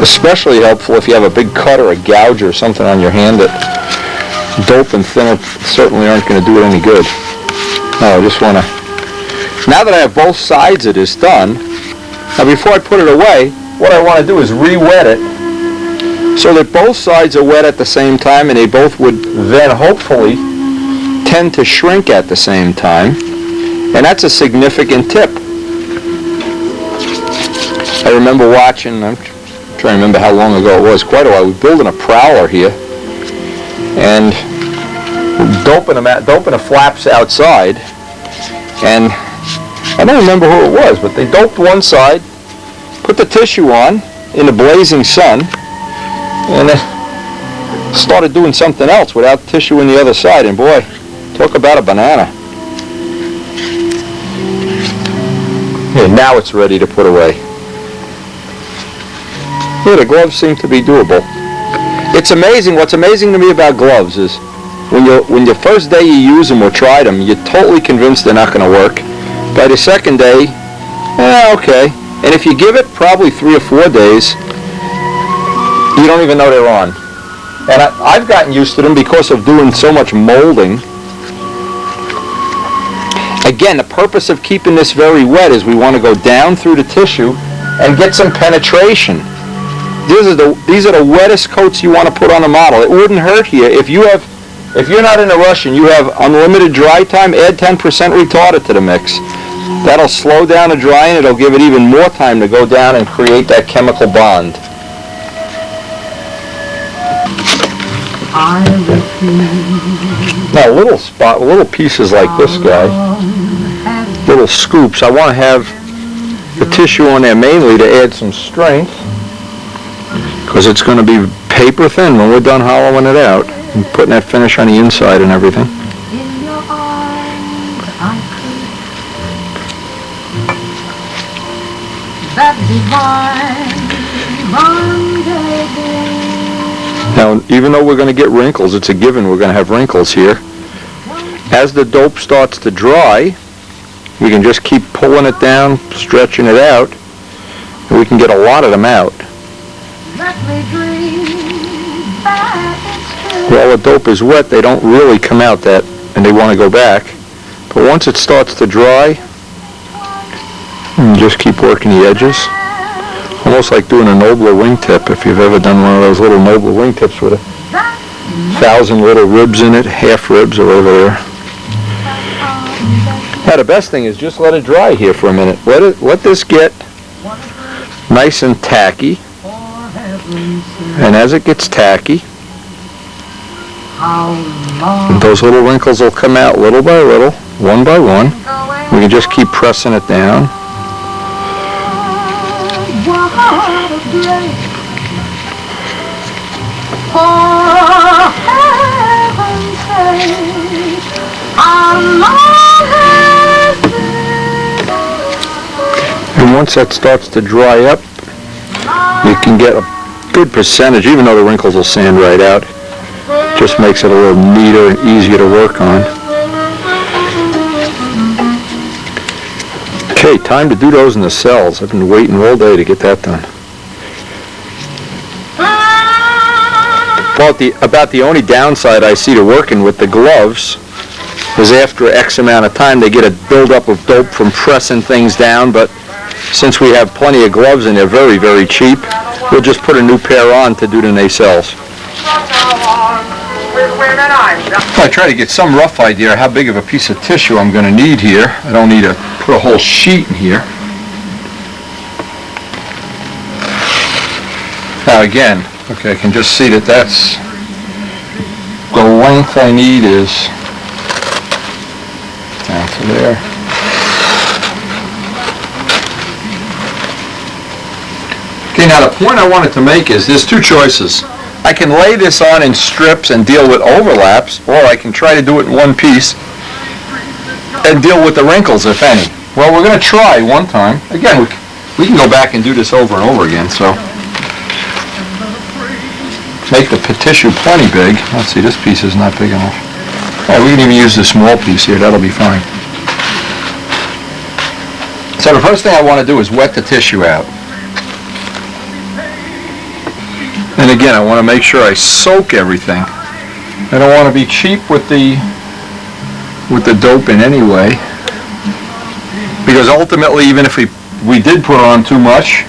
Especially helpful if you have a big cut or a gouge or something on your hand that dope and thinner certainly aren't going to do it any good. No, I just want to... Now that I have both sides of this done, now before I put it away, what I want to do is re-wet it so that both sides are wet at the same time, and they both would then hopefully tend to shrink at the same time. And that's a significant tip. I remember watching, I'm trying to remember how long ago it was, quite a while. We were building a prowler here, and doping the flaps outside, and I don't remember who it was, but they doped one side, put the tissue on in the blazing sun, and then started doing something else without tissue in the other side, and boy, talk about a banana. Yeah, now it's ready to put away. Yeah, the gloves seem to be doable. It's amazing. What's amazing to me about gloves is when the first day you use them or try them, you're totally convinced they're not going to work. By the second day, okay. And if you give it probably 3 or 4 days, you don't even know they're on. And I've gotten used to them because of doing so much molding. Again, the purpose of keeping this very wet is we want to go down through the tissue and get some penetration. These are the wettest coats you want to put on a model. It wouldn't hurt here. If you're not in a rush and you have unlimited dry time, add 10% retardant to the mix. That'll slow down the drying. It'll give it even more time to go down and create that chemical bond. Now little pieces like this guy, little scoops, I want to have the tissue on there mainly to add some strength, because it's going to be paper thin when we're done hollowing it out and putting that finish on the inside and everything. Now, even though we're going to get wrinkles, it's a given we're going to have wrinkles here. As the dope starts to dry, we can just keep pulling it down, stretching it out, and we can get a lot of them out. While the dope is wet, they don't really come out that, and they want to go back. But once it starts to dry, you just keep working the edges. Almost like doing a nobler wingtip, if you've ever done one of those little nobler wingtips with 1,000 little ribs in it, half ribs or whatever they are. Now the best thing is just let it dry here for a minute. Let this get nice and tacky. And as it gets tacky, those little wrinkles will come out little by little, one by one. We can just keep pressing it down. And once that starts to dry up, you can get a good percentage, even though the wrinkles will sand right out. Just makes it a little neater and easier to work on. Okay, time to do those nacelles. I've been waiting all day to get that done. About the only downside I see to working with the gloves is after X amount of time they get a buildup of dope from pressing things down, but since we have plenty of gloves and they're very, very cheap, we'll just put a new pair on to do the nacelles. I try to get some rough idea how big of a piece of tissue I'm going to need here. I don't need to put a whole sheet in here. Now again, okay, I can just see that that's the length I need is down to there. Okay, now the point I wanted to make is there's two choices. I can lay this on in strips and deal with overlaps, or I can try to do it in one piece and deal with the wrinkles, if any. Well, we're going to try one time. Again, we can go back and do this over and over again, so make the tissue plenty big. Let's see, this piece is not big enough. Oh, we can even use the small piece here, that'll be fine. So the first thing I want to do is wet the tissue out. And again, I want to make sure I soak everything. I don't want to be cheap with the dope in any way, because ultimately, even if we did put on too much,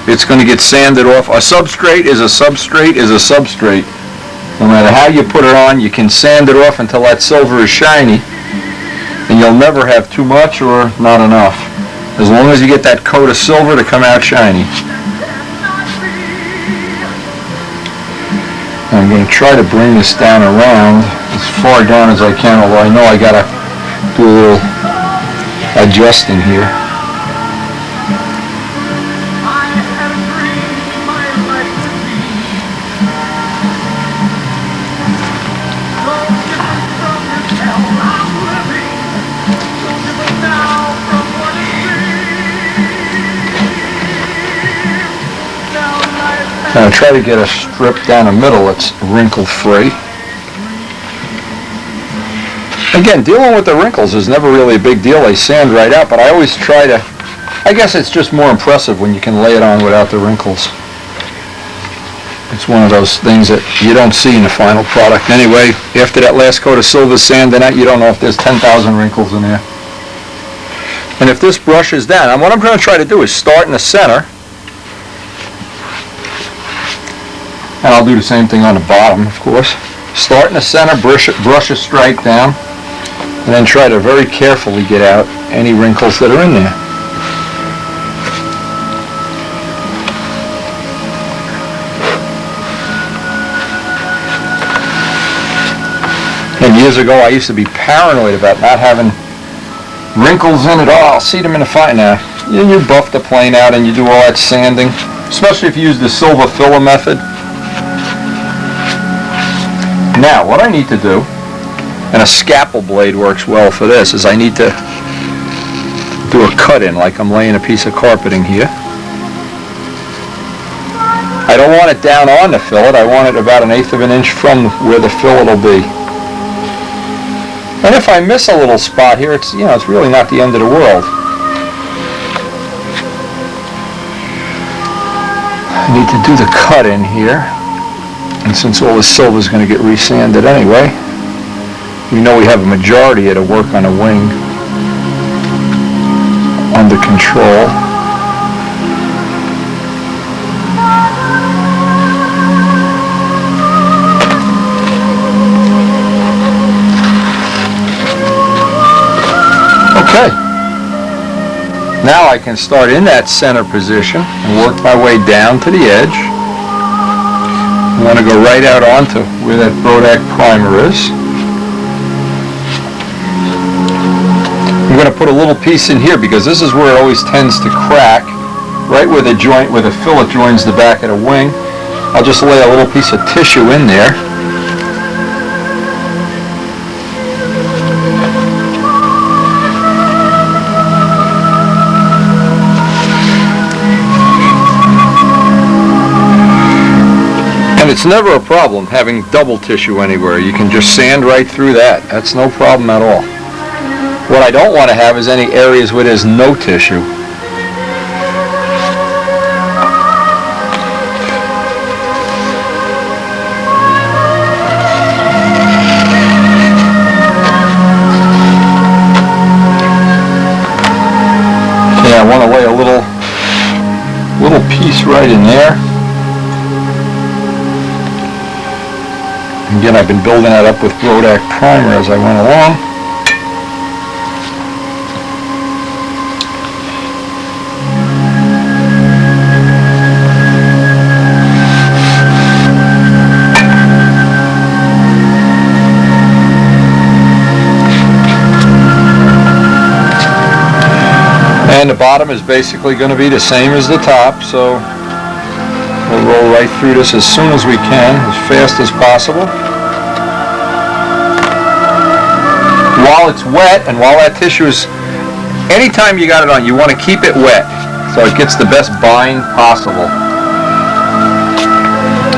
it's going to get sanded off. A substrate is a substrate is a substrate. No matter how you put it on, you can sand it off until that silver is shiny, and you'll never have too much or not enough, as long as you get that coat of silver to come out shiny. I'm going to try to bring this down around as far down as I can, although I know I got to do a little adjusting here. Now try to get a strip down the middle that's wrinkle free. Again, dealing with the wrinkles is never really a big deal. They sand right out, but I always try to, I guess it's just more impressive when you can lay it on without the wrinkles. It's one of those things that you don't see in the final product. Anyway, after that last coat of silver sanding out, you don't know if there's 10,000 wrinkles in there. And if this brush is down, and what I'm going to try to do is start in the center. And I'll do the same thing on the bottom, of course. Start in the center, brush a stripe down, and then try to very carefully get out any wrinkles that are in there. And years ago, I used to be paranoid about not having wrinkles in it. Oh, I'll see them in the fire now. You buff the plane out and you do all that sanding, especially if you use the silver filler method. Now, what I need to do, and a scalpel blade works well for this, is I need to do a cut-in like I'm laying a piece of carpeting here. I don't want it down on the fillet, I want it about 1/8 of an inch from where the fillet will be. And if I miss a little spot here, it's really not the end of the world. I need to do the cut-in here. And since all the silver is going to get resanded anyway, we know we have a majority of the work on the wing under control. Okay. Now I can start in that center position and work my way down to the edge. I want to go right out onto where that Brodak primer is. I'm going to put a little piece in here because this is where it always tends to crack, right where the joint, where the fillet joins the back of the wing. I'll just lay a little piece of tissue in there. It's never a problem having double tissue anywhere. You can just sand right through that. That's no problem at all. What I don't want to have is any areas where there's no tissue. Yeah, I want to lay a little piece right in there. Again, I've been building that up with Brodak primer as I went along. And the bottom is basically going to be the same as the top, so we'll roll right through this as soon as we can, as fast as possible. While it's wet and while that tissue is, anytime you got it on, you want to keep it wet so it gets the best bind possible.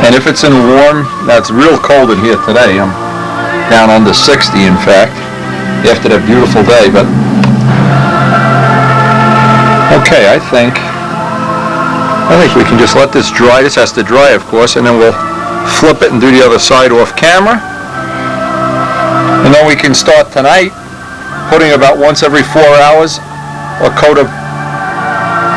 And if it's in warm, now it's real cold in here today. I'm down under 60, in fact, after that beautiful day. But okay, I think we can just let this dry. This has to dry, of course, and then we'll flip it and do the other side off camera. And then we can start tonight putting about once every 4 hours a coat of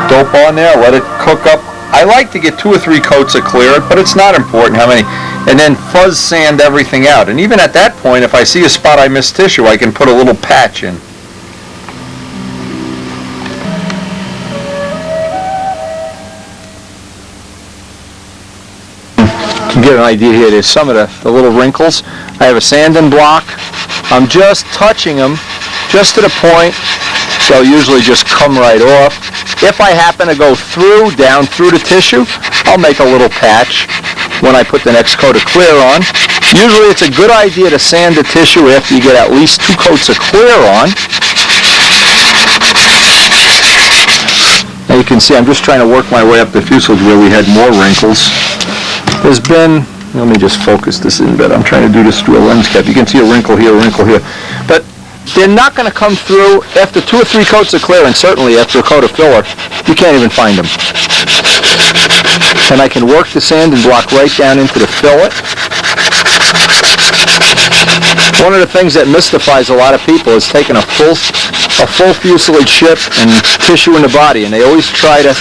dope on there, let it cook up. I like to get 2 or 3 coats of clear, but it's not important how many. And then fuzz sand everything out. And even at that point, if I see a spot I missed tissue, I can put a little patch in. You can get an idea here. There's some of the little wrinkles. I have a sanding block. I'm just touching them just to the point they'll usually just come right off. If I happen to go down through the tissue, I'll make a little patch when I put the next coat of clear on. Usually it's a good idea to sand the tissue after you get at least 2 coats of clear on. Now you can see I'm just trying to work my way up the fuselage where we had more wrinkles. There's been, let me just focus this in better. I'm trying to do this through a lens cap. You can see a wrinkle here, but they're not going to come through after 2 or 3 coats of clear, and certainly after a coat of filler. You can't even find them. And I can work the sanding block right down into the fillet. One of the things that mystifies a lot of people is taking a full fuselage ship and tissue in the body, and they always try to,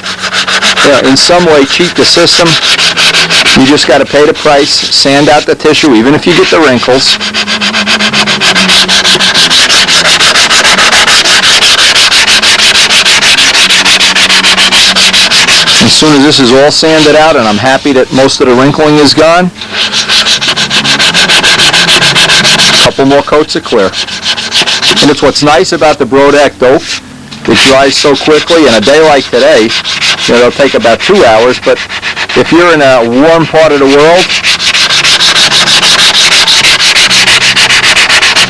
in some way, cheat the system. You just got to pay the price, sand out the tissue, even if you get the wrinkles. As soon as this is all sanded out and I'm happy that most of the wrinkling is gone, a couple more coats of clear. And it's what's nice about the Brodak dope. It dries so quickly, and a day like today, it'll take about 2 hours, but if you're in a warm part of the world,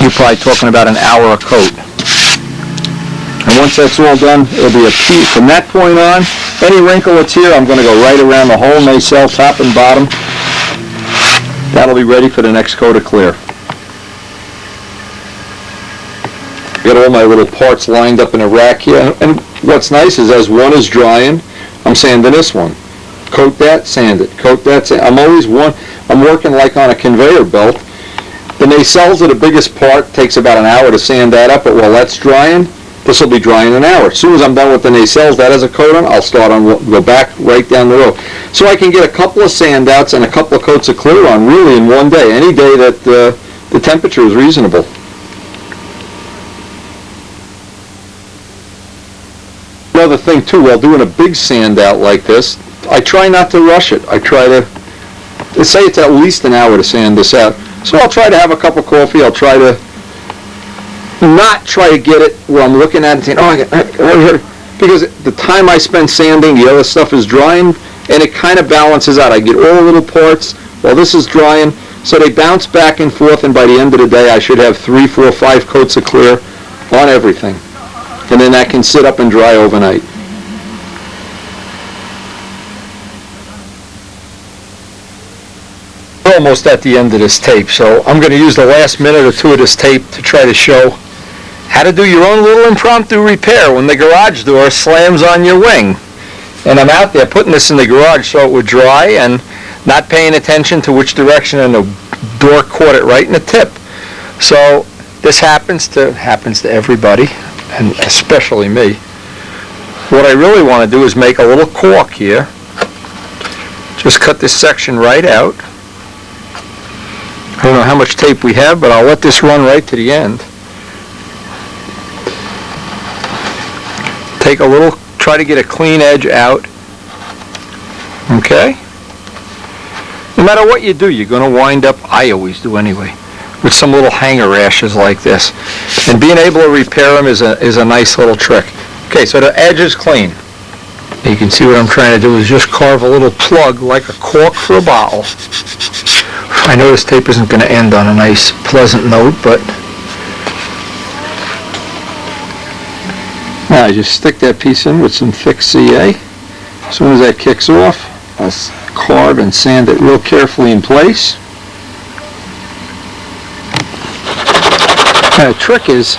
you're probably talking about an hour a coat. And once that's all done, it'll be a piece. From that point on, any wrinkle that's here, I'm going to go right around the whole nacelle, top and bottom. That'll be ready for the next coat of clear. I got all my little parts lined up in a rack here. And what's nice is as one is drying, I'm sanding this one. Coat that, sand it. Coat that, sand. I'm working like on a conveyor belt. The nacelles are the biggest part. Takes about an hour to sand that up, but while that's drying, this will be drying an hour. As soon as I'm done with the nacelles, that has a coat on, I'll start on, go back right down the row. So I can get a couple of sand outs and a couple of coats of clear on really in one day, any day that the temperature is reasonable. Another thing too, while doing a big sand out like this, I try not to rush it. I try to, say it's at least an hour to sand this out. So I'll try to have a cup of coffee, I'll try to not try to get it where I'm looking at it and saying, because the time I spend sanding, the other stuff is drying, and it kind of balances out. I get all the little parts while this is drying, so they bounce back and forth, and by the end of the day, I should have 3, 4, 5 coats of clear on everything. And then that can sit up and dry overnight. We're almost at the end of this tape, so I'm going to use the last minute or 2 of this tape to try to show how to do your own little impromptu repair when the garage door slams on your wing. And I'm out there putting this in the garage so it would dry and not paying attention to which direction, and the door caught it right in the tip. So this happens to everybody, and especially me. What I really want to do is make a little cork here. Just cut this section right out. I don't know how much tape we have, but I'll let this run right to the end. Take a little, try to get a clean edge out. Okay? No matter what you do, you're going to wind up, I always do anyway, with some little hanger rashes like this. And being able to repair them is a nice little trick. Okay, so the edge is clean. You can see what I'm trying to do is just carve a little plug like a cork for a bottle. I know this tape isn't going to end on a nice, pleasant note, but now I just stick that piece in with some thick CA. As soon as that kicks off, I'll carve and sand it real carefully in place. And the trick is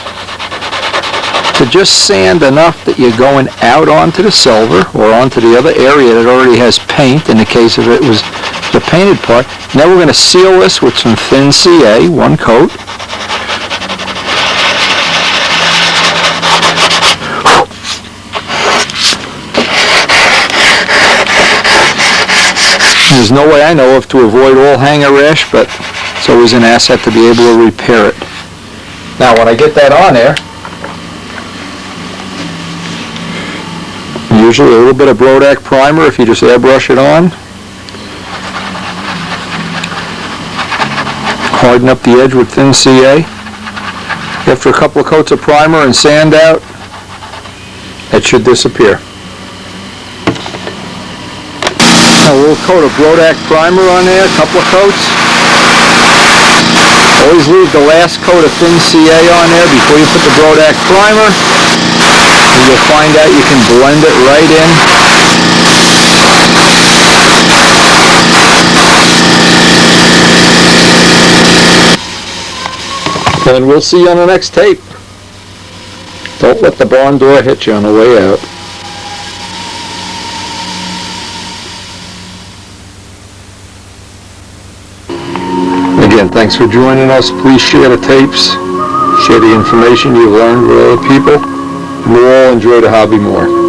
to just sand enough that you're going out onto the silver or onto the other area that already has paint, in the case of it was the painted part. Now we're going to seal this with some thin CA, one coat. There's no way I know of to avoid all hanger rash, but it's always an asset to be able to repair it. Now when I get that on there, usually a little bit of Brodak primer if you just airbrush it on. Harden up the edge with thin CA. After a couple of coats of primer and sand out, it should disappear. A little coat of Brodak primer on there, a couple of coats. Always leave the last coat of thin CA on there before you put the Brodak primer, and you'll find out you can blend it right in. And we'll see you on the next tape. Don't let the barn door hit you on the way out. Again, thanks for joining us. Please share the tapes, share the information you've learned with other people, and we'll all enjoy the hobby more.